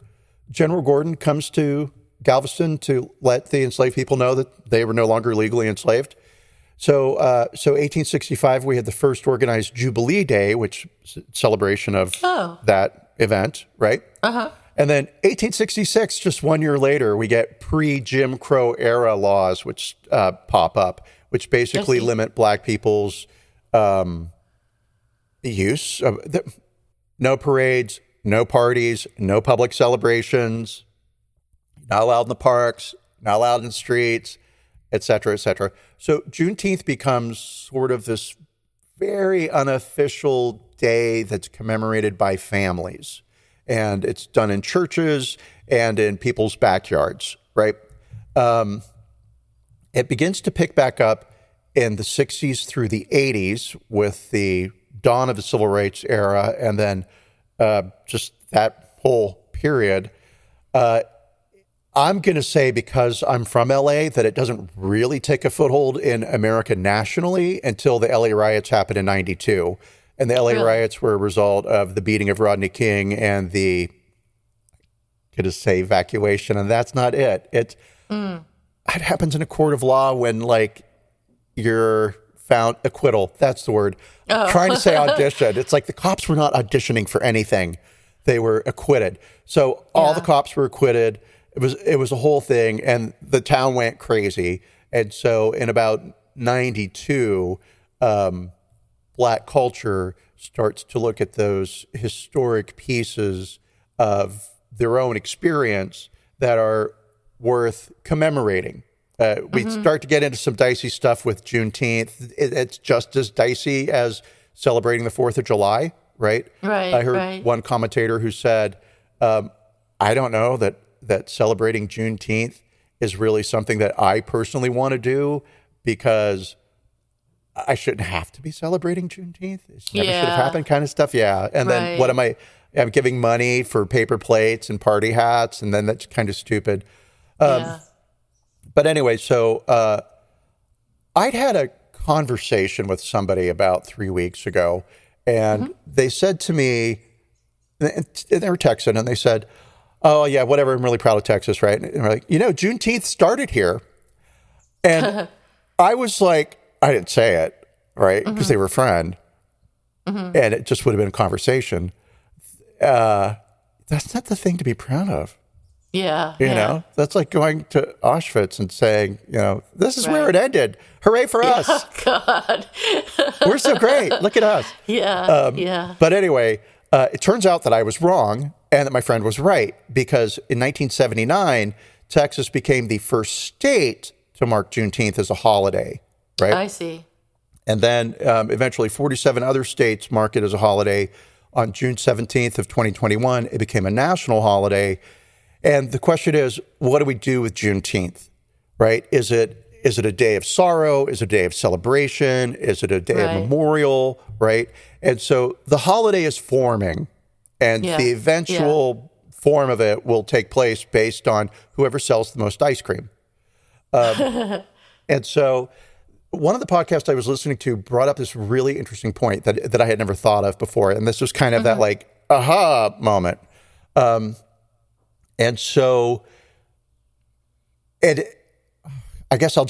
General Gordon comes to Galveston to let the enslaved people know that they were no longer legally enslaved. So 1865, we had the first organized Jubilee Day, which is a celebration of that event, right? And then 1866, just 1 year later, we get pre-Jim Crow era laws, which pop up, which basically limit Black people's use of no parades, no parties, no public celebrations, not allowed in the parks, not allowed in the streets, et cetera, et cetera. So Juneteenth becomes sort of this very unofficial day that's commemorated by families. And it's done in churches and in people's backyards, right? It begins to pick back up in the 60s through the 80s with the dawn of the civil rights era, and then just that whole period. I'm going to say, because I'm from LA, that it doesn't really take a foothold in America nationally until the LA riots happened in 92. And the LA riots were a result of the beating of Rodney King and the, I'm going to say, evacuation. And that's not it. It happens in a court of law when, like, you're found acquittal. That's the word. I'm trying to say audition. It's like the cops were not auditioning for anything. They were acquitted. So all the cops were acquitted. It was a whole thing, and the town went crazy. And so in about 92, Black culture starts to look at those historic pieces of their own experience that are worth commemorating. We start to get into some dicey stuff with Juneteenth. It's just as dicey as celebrating the 4th of July, right? Right. I heard one commentator who said, I don't know that celebrating Juneteenth is really something that I personally want to do, because I shouldn't have to be celebrating Juneteenth. It never should have Yeah. happened kind of stuff. Yeah. And then Right. what am I? I'm giving money for paper plates and party hats. And then that's kind of stupid. Yeah. But anyway, so I'd had a conversation with somebody about 3 weeks ago. And they said to me, they were texting and they said, oh, yeah, whatever. I'm really proud of Texas, right? And we're like, Juneteenth started here. And I was like, I didn't say it, right? Because they were a friend. And it just would have been a conversation. That's not the thing to be proud of. Yeah. You know, that's like going to Auschwitz and saying, this is where it ended. Hooray for us. Oh, God. We're so great. Look at us. Yeah. Yeah. But anyway, it turns out that I was wrong and that my friend was right, because in 1979, Texas became the first state to mark Juneteenth as a holiday, right? I see. And then eventually 47 other states mark it as a holiday. On June 17th of 2021, it became a national holiday. And the question is, what do we do with Juneteenth, right? Is it a day of sorrow? Is it a day of celebration? Is it a day of memorial, right? And so the holiday is forming, and the eventual form of it will take place based on whoever sells the most ice cream. And so one of the podcasts I was listening to brought up this really interesting point that I had never thought of before. And this was kind of that like, aha moment. And so I guess I'll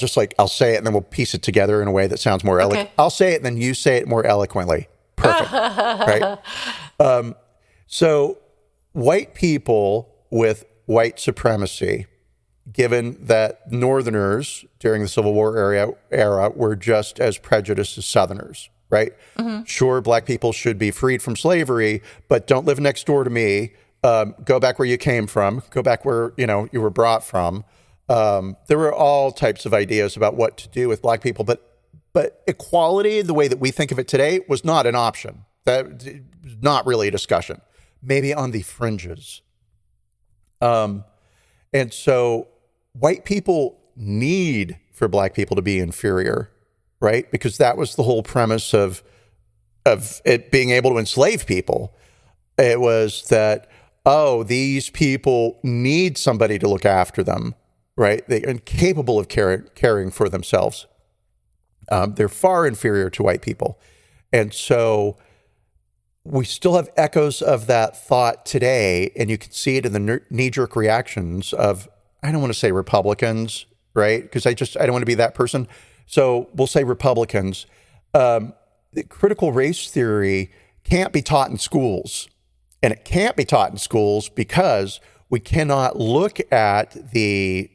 say it and then we'll piece it together in a way that sounds more eloquent. I'll say it and then you say it more eloquently. Perfect. Right? So white people with white supremacy, given that Northerners during the Civil War era were just as prejudiced as Southerners, right? Sure, black people should be freed from slavery, but don't live next door to me. Go back where you came from. Go back where, you were brought from. There were all types of ideas about what to do with black people, but equality, the way that we think of it today, was not an option. That was not really a discussion. Maybe on the fringes. And so white people need for black people to be inferior, right? Because that was the whole premise of it being able to enslave people. It was that, these people need somebody to look after them, right? They're incapable of caring for themselves. They're far inferior to white people. And so we still have echoes of that thought today, and you can see it in the knee-jerk reactions of, I don't want to say Republicans, right? Because I don't want to be that person. So we'll say Republicans. The critical race theory can't be taught in schools. And it can't be taught in schools because we cannot look at the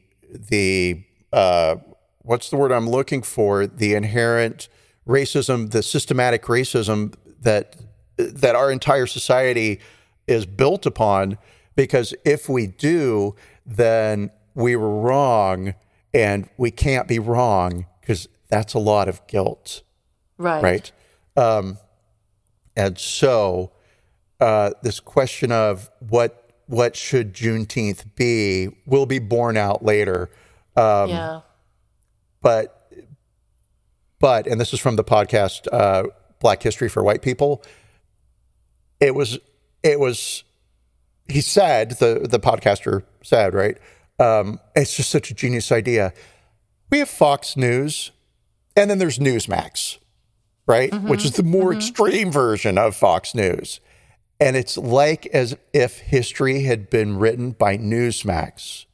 what's the word I'm looking for? The inherent racism, the systematic racism that our entire society is built upon. Because if we do, then we were wrong, and we can't be wrong because that's a lot of guilt. Right. And so this question of what should Juneteenth be will be borne out later. But and this is from the podcast Black History for White People. It was he said, the podcaster said, right? It's just such a genius idea. We have Fox News, and then there's Newsmax, right? Which is the more extreme version of Fox News. And it's like as if history had been written by Newsmax.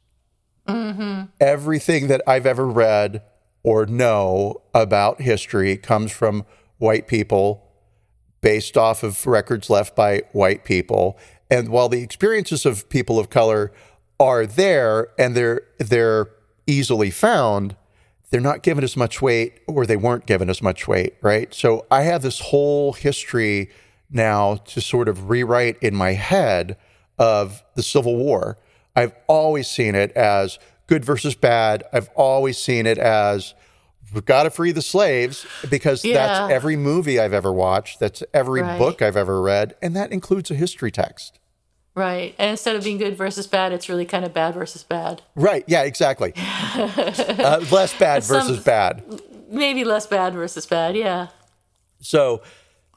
Everything that I've ever read or know about history comes from white people based off of records left by white people. And while the experiences of people of color are there and they're easily found, they're not given as much weight, or they weren't given as much weight, right? So I have this whole history now to sort of rewrite in my head of the Civil War. I've always seen it as good versus bad. I've always seen it as we've got to free the slaves, because that's every movie I've ever watched. That's every book I've ever read. And that includes a history text. Right. And instead of being good versus bad, it's really kind of bad versus bad. Right. Yeah, exactly. Less bad versus bad. maybe less bad versus bad, yeah. So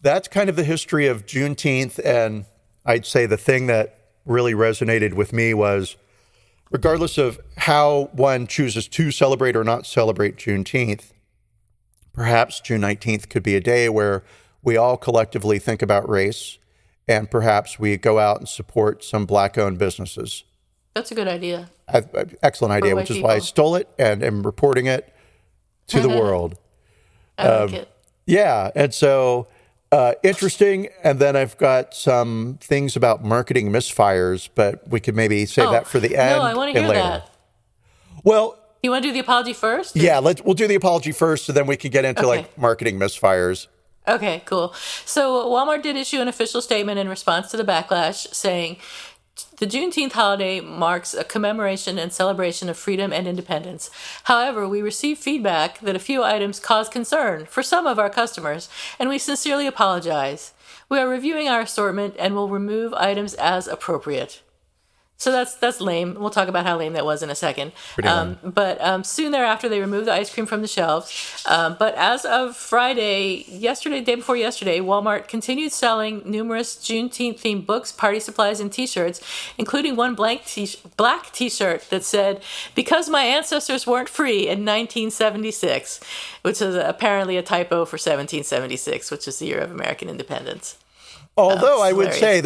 that's kind of the history of Juneteenth. And I'd say the thing that really resonated with me was, regardless of how one chooses to celebrate or not celebrate Juneteenth, perhaps June 19th could be a day where we all collectively think about race, and perhaps we go out and support some Black-owned businesses. That's a good idea. Excellent idea, which is why I stole it and am reporting it to the world. I like it. Yeah, and so interesting. And then I've got some things about marketing misfires, but we could maybe save that for the end. No, I want to hear that. Well, you want to do the apology first? Yeah, we'll do the apology first, so then we can get into like marketing misfires. Okay, cool. So Walmart did issue an official statement in response to the backlash, saying the Juneteenth holiday marks a commemoration and celebration of freedom and independence. However, we received feedback that a few items caused concern for some of our customers, and we sincerely apologize. We are reviewing our assortment and will remove items as appropriate. So that's lame. We'll talk about how lame that was in a second. But soon thereafter, they removed the ice cream from the shelves. But as of Friday, day before yesterday, Walmart continued selling numerous Juneteenth-themed books, party supplies, and T-shirts, including one black T-shirt that said, "Because my ancestors weren't free in 1976," which is apparently a typo for 1776, which is the year of American independence. Although I would say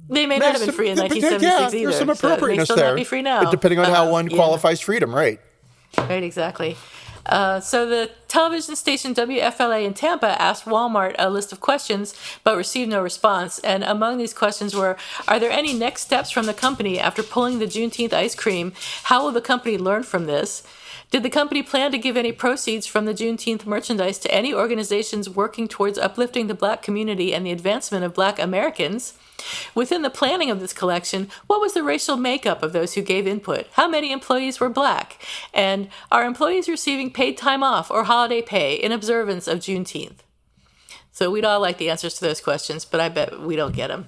they may not have been free in 1976 either. There's some appropriateness so they still there. not be free now. Depending on how one qualifies freedom, right? Right, exactly. So the television station WFLA in Tampa asked Walmart a list of questions, but received no response. And among these questions were, are there any next steps from the company after pulling the Juneteenth ice cream? How will the company learn from this? Did the company plan to give any proceeds from the Juneteenth merchandise to any organizations working towards uplifting the Black community and the advancement of Black Americans? Within the planning of this collection, what was the racial makeup of those who gave input? How many employees were Black? And are employees receiving paid time off or holiday pay in observance of Juneteenth? So we'd all like the answers to those questions, but I bet we don't get them.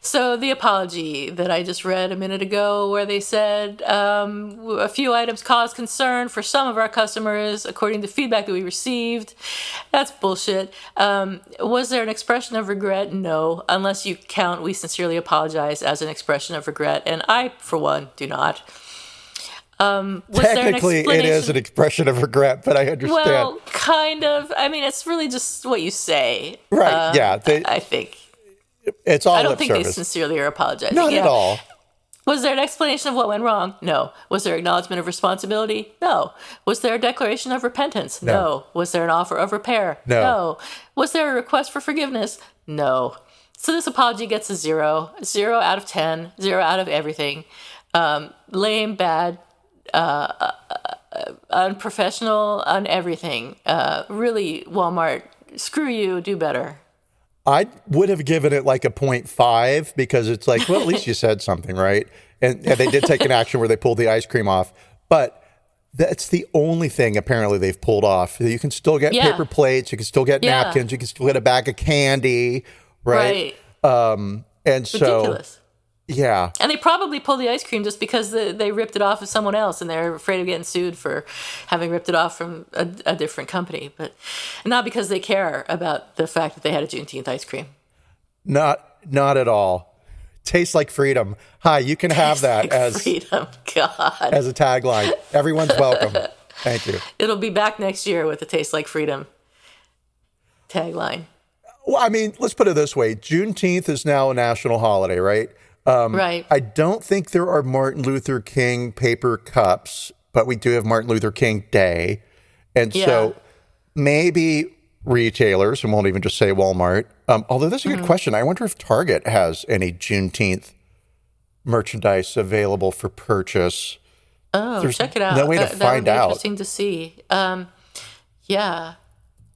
So the apology that I just read a minute ago, where they said a few items caused concern for some of our customers, according to feedback that we received. That's bullshit. Was there an expression of regret? No, unless you count "we sincerely apologize" as an expression of regret, and I, for one, do not. Technically, it is an expression of regret, but I understand. Well, kind of. I mean, it's really just what you say. Right, yeah. I think. It's all I don't lip think service. they sincerely are apologizing. Not at all. Was there an explanation of what went wrong? No. Was there acknowledgement of responsibility? No. Was there a declaration of repentance? No. Was there an offer of repair? No. Was there a request for forgiveness? No. So this apology gets a 0. 0 out of 10. 0 out of everything. Lame, bad, unprofessional, on everything. Really, Walmart, screw you, do better. I would have given it like a 0.5 because it's like, well, at least you said something, right? And they did take an action where they pulled the ice cream off. But that's the only thing apparently they've pulled off. You can still get paper plates. You can still get napkins. You can still get a bag of candy, right? And ridiculous. Yeah. And they probably pulled the ice cream just because they ripped it off of someone else and they're afraid of getting sued for having ripped it off from a different company. But not because they care about the fact that they had a Juneteenth ice cream. Not at all. Tastes like freedom. Hi, you can have that as freedom. God. As a tagline. Everyone's welcome. Thank you. It'll be back next year with the Taste Like Freedom tagline. Well, I mean, let's put it this way. Juneteenth is now a national holiday, right? Right. I don't think there are Martin Luther King paper cups, but we do have Martin Luther King Day. And so maybe retailers, and won't even just say Walmart, although that's a good question. I wonder if Target has any Juneteenth merchandise available for purchase. Oh, There's check it out. no way to find out. Interesting to see. Yeah.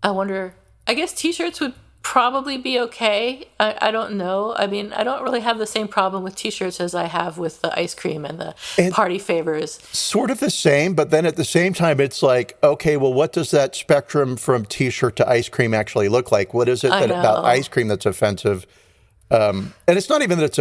I wonder, I guess T-shirts would probably be okay. I don't know. I mean, I don't really have the same problem with T-shirts as I have with the ice cream and the party favors. Sort of the same, but then at the same time, it's like, okay, well, what does that spectrum from T-shirt to ice cream actually look like? What is it about ice cream that's offensive? And it's not even that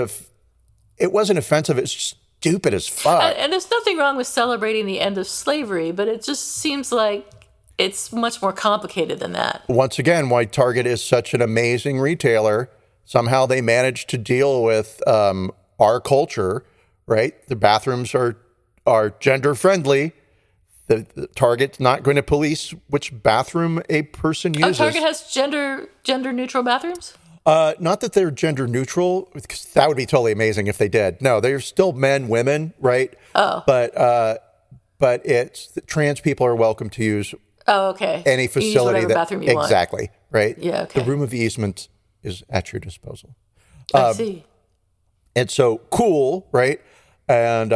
it wasn't offensive. It's stupid as fuck. And there's nothing wrong with celebrating the end of slavery, but it just seems like it's much more complicated than that. Once again, why Target is such an amazing retailer. Somehow they managed to deal with our culture, right? The bathrooms are gender friendly. The Target's not going to police which bathroom a person uses. Target has gender neutral bathrooms? Not that they're gender neutral, because that would be totally amazing if they did. No, they're still men, women, right? Oh. But it's trans people are welcome to use okay. any facility you use whatever bathroom you want. Exactly, right? Yeah, okay. The room of easement is at your disposal. I see. And so cool, right? And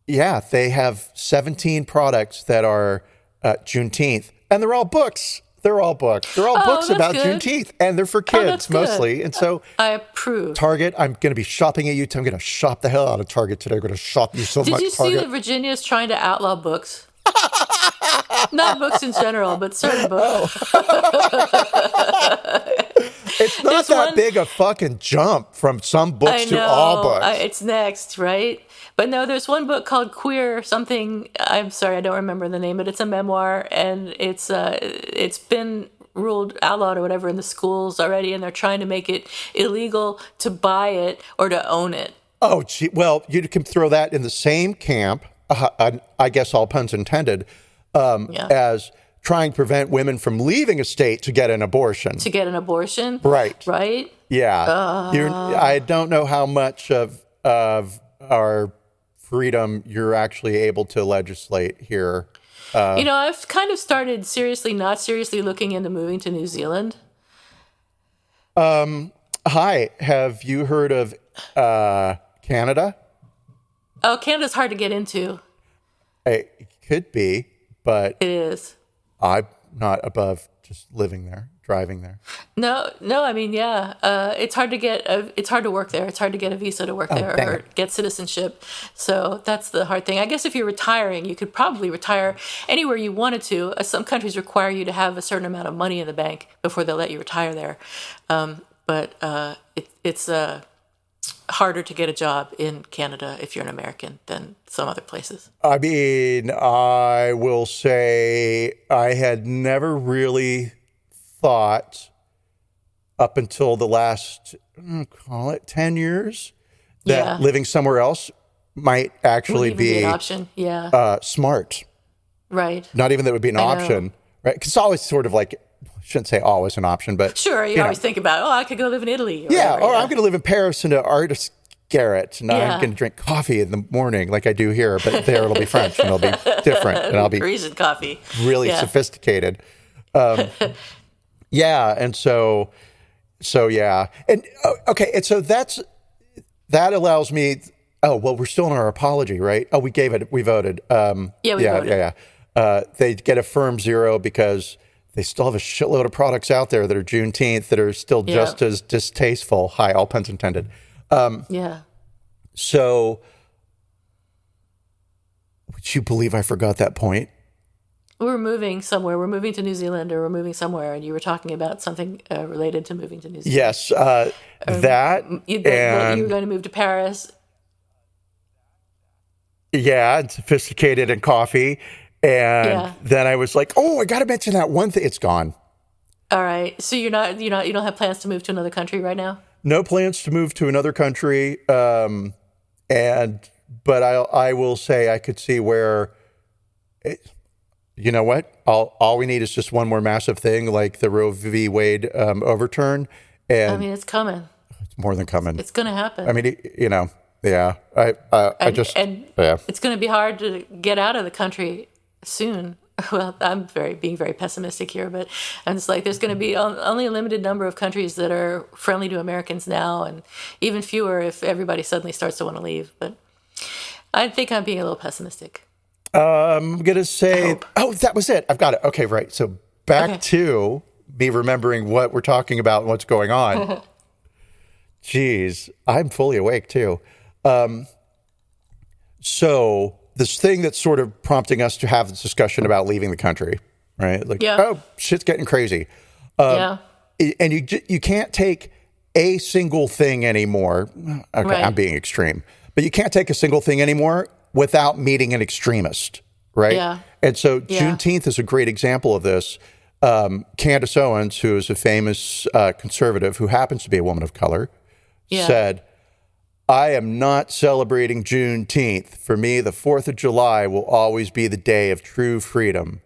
they have 17 products that are Juneteenth, and they're all books. They're all books. They're all books about good. Juneteenth, and they're for kids mostly. And so I approve. Target, I'm going to be shopping at you. I'm going to shop the hell out of Target today. I'm going to shop you so much. Did you Target. see that Virginia's trying to outlaw books? Not books in general, but certain books. It's not that big a fucking jump from some books to all books. It's next, right? But no, there's one book called Queer something. I'm sorry, I don't remember the name, but it's a memoir, and it's been ruled outlawed or whatever in the schools already, and they're trying to make it illegal to buy it or to own it. Oh, gee. Well, you can throw that in the same camp, I guess all puns intended, as trying to prevent women from leaving a state to get an abortion. Right. Right? Yeah. I don't know how much of our freedom you're actually able to legislate here. I've kind of started not seriously looking into moving to New Zealand. Hi, have you heard of Canada? Oh, Canada's hard to get into. It could be, but it is. I'm not above just living there, driving there. No. I mean, yeah. It's hard to it's hard to work there. It's hard to get a visa to work there or get citizenship. So that's the hard thing. I guess if you're retiring, you could probably retire anywhere you wanted to. Some countries require you to have a certain amount of money in the bank before they'll let you retire there. But it's harder to get a job in Canada if you're an American than some other places. I mean, I will say I had never really thought up until the last, call it 10 years, that living somewhere else might actually be an option. Yeah. Smart. Right. Not even that would be an option, right? Because it's always sort of like, I shouldn't say always an option, but sure, you always think about, I could go live in Italy. I'm going to live in Paris in an artist garret, and I'm going to drink coffee in the morning like I do here, but there it'll be French and it'll be different, and I'll be Parisian coffee, really sophisticated. And so and okay, and so that allows me. Oh well, we're still in our apology, right? Oh, we voted. We voted. They get a firm 0 because they still have a shitload of products out there that are Juneteenth that are still just as distasteful. Hi, all puns intended. So, would you believe I forgot that point? We're moving somewhere. We're moving to New Zealand, or we're moving somewhere, and you were talking about something related to moving to New Zealand. Yes, that. You were going to move to Paris. Yeah, and sophisticated and coffee. And then I was like, oh, I got to mention that one thing. It's gone. All right. So you don't have plans to move to another country right now? No plans to move to another country. But I will say I could see where, you know what? All we need is just one more massive thing like the Roe v. Wade overturn. And I mean, it's coming. It's more than coming. It's going to happen. I mean, yeah. It's going to be hard to get out of the country soon. Well, I'm being very pessimistic here, but I'm just like, there's going to be only a limited number of countries that are friendly to Americans now, and even fewer if everybody suddenly starts to want to leave. But I think I'm being a little pessimistic. I'm going to say, that was it. I've got it. Okay, right. So back to me remembering what we're talking about and what's going on. Jeez, I'm fully awake too. So this thing that's sort of prompting us to have this discussion about leaving the country, right? Like, shit's getting crazy. And you can't take a single thing anymore. Okay, I'm being extreme. but you can't take a single thing anymore without meeting an extremist, right? Yeah. And so Juneteenth is a great example of this. Candace Owens, who is a famous conservative who happens to be a woman of color, said, I am not celebrating Juneteenth. For me, the 4th of July will always be the day of true freedom.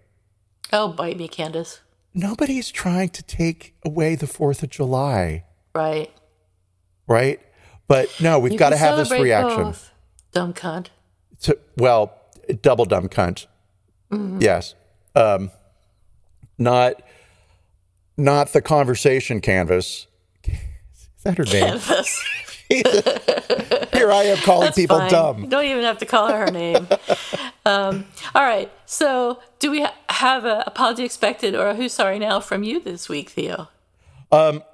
Oh, bite me, Candace. Nobody's trying to take away the 4th of July. Right. Right? But no, we've got to have this reaction. Both. Dumb cunt. Well, double dumb cunt. Mm-hmm. Yes. Not the conversation canvas. Is that her name? Canvas. Here I am calling That's people fine. dumb. You don't even have to call her name. All right. So do we have an apology expected or a who's sorry now from you this week, Theo?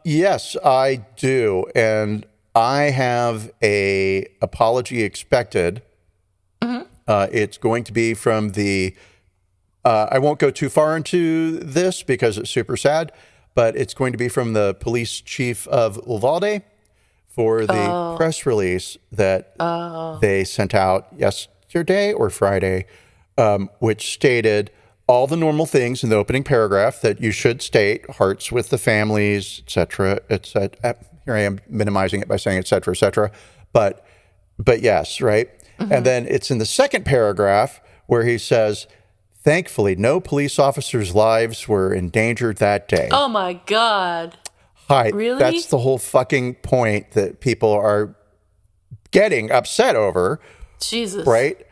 Yes, I do. And I have a apology expected. Mm-hmm. It's going to be from the, I won't go too far into this because it's super sad, but it's going to be from the police chief of Uvalde for the press release that they sent out yesterday or Friday, which stated all the normal things in the opening paragraph that you should state, hearts with the families, et cetera, et cetera. Here I am minimizing it by saying et cetera, but yes, right? Mm-hmm. And then it's in the second paragraph where he says, thankfully, no police officers' lives were endangered that day. Oh, my God. Hi, really? That's the whole fucking point that people are getting upset over. Jesus. Right?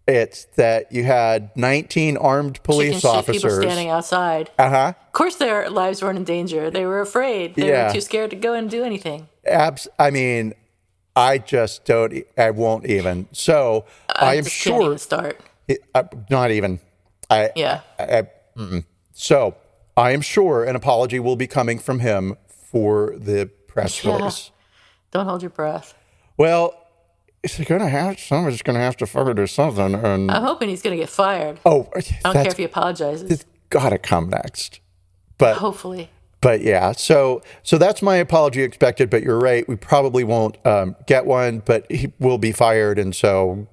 It's that you had 19 armed police officers. People standing outside. Uh-huh. Of course their lives weren't in danger. They were afraid. They were too scared to go and do anything. I mean, I just don't, I won't even. So I am sure. Can't even start. Not even. So I am sure an apology will be coming from him for the press release. Don't hold your breath. Well, somebody's going to have to fucking do something. And I'm hoping he's going to get fired. Oh, I don't care if he apologizes. It's got to come next. But hopefully. But yeah, so that's my apology expected. But you're right, we probably won't get one. But he will be fired, and so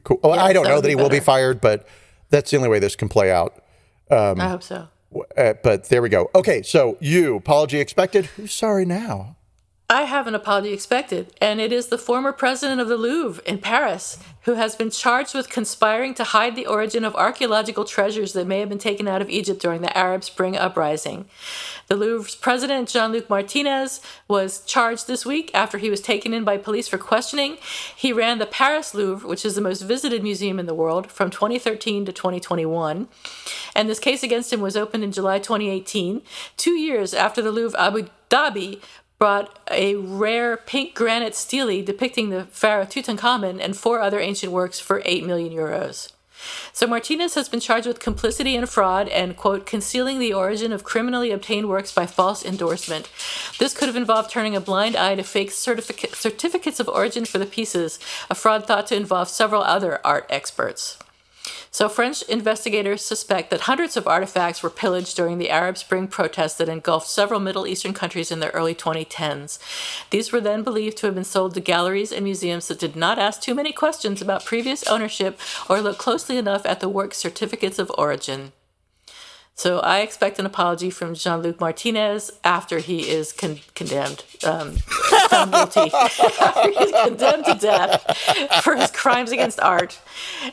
cool. I don't know that he will be fired, but that's the only way this can play out. I hope so. But there we go. Okay, so you, apology expected. Who's sorry now? I have an apology expected, and it is the former president of the Louvre in Paris, who has been charged with conspiring to hide the origin of archaeological treasures that may have been taken out of Egypt during the Arab Spring uprising. The Louvre's president, Jean-Luc Martinez, was charged this week after he was taken in by police for questioning. He ran the Paris Louvre, which is the most visited museum in the world, from 2013 to 2021. And this case against him was opened in July 2018, 2 years after the Louvre Abu Dhabi brought a rare pink granite stele depicting the pharaoh Tutankhamun and 4 other ancient works for 8 million euros. So Martinez has been charged with complicity in fraud and, quote, concealing the origin of criminally obtained works by false endorsement. This could have involved turning a blind eye to fake certificates of origin for the pieces, a fraud thought to involve several other art experts. So French investigators suspect that hundreds of artifacts were pillaged during the Arab Spring protests that engulfed several Middle Eastern countries in the early 2010s. These were then believed to have been sold to galleries and museums that did not ask too many questions about previous ownership or look closely enough at the work's certificates of origin. So I expect an apology from Jean-Luc Martinez after he is condemned, found guilty, after he's condemned to death for his crimes against art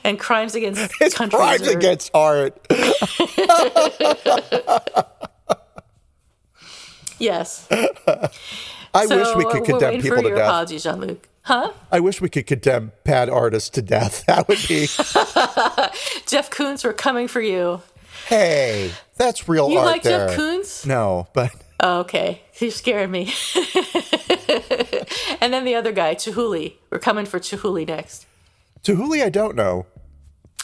and crimes against his countries. Crimes against art. Yes. I wish we could condemn people to your death. Apology, Jean-Luc. Huh? I wish we could condemn bad artists to death. That would be. Jeff Koons, we're coming for you. Hey, that's real you art like there. Jeff Koons? No, but... Oh, okay. You scared me. And then the other guy, Chihuly. We're coming for Chihuly next. Chihuly, I don't know.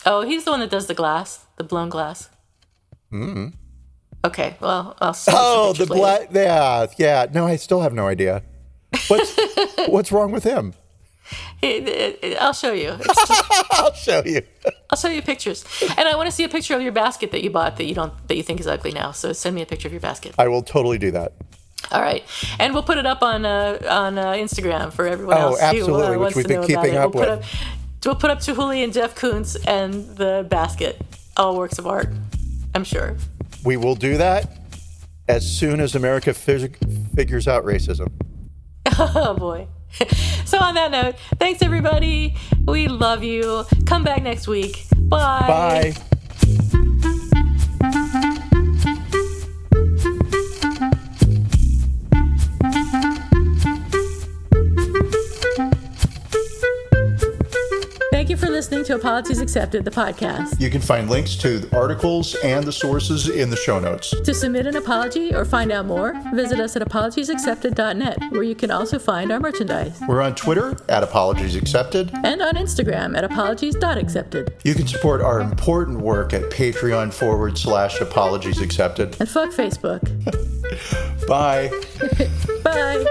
Oh, he's the one that does the glass, the blown glass. Mm-hmm. Okay, well, I'll see. Oh, the black... Yeah. No, I still have no idea. What's wrong with him? I'll show you. I'll show you. I'll show you pictures, and I want to see a picture of your basket that you bought that you think is ugly now. So send me a picture of your basket. I will totally do that. All right, and we'll put it up on Instagram for everyone else absolutely, who which wants we've to been know keeping about up it. with. We'll put up Chihuly and Jeff Koons and the basket, all works of art, I'm sure. We will do that as soon as America figures out racism. Oh, boy. So on that note, thanks, everybody. We love you. Come back next week. Bye. Bye. Thank you for listening to Apologies Accepted, the podcast. You can find links to the articles and the sources in the show notes. To submit an apology or find out more, visit us at apologiesaccepted.net, where you can also find our merchandise. We're on Twitter at Apologies Accepted. And on Instagram at apologies.accepted. You can support our important work at Patreon.com/Apologies Accepted. And fuck Facebook. Bye. Bye.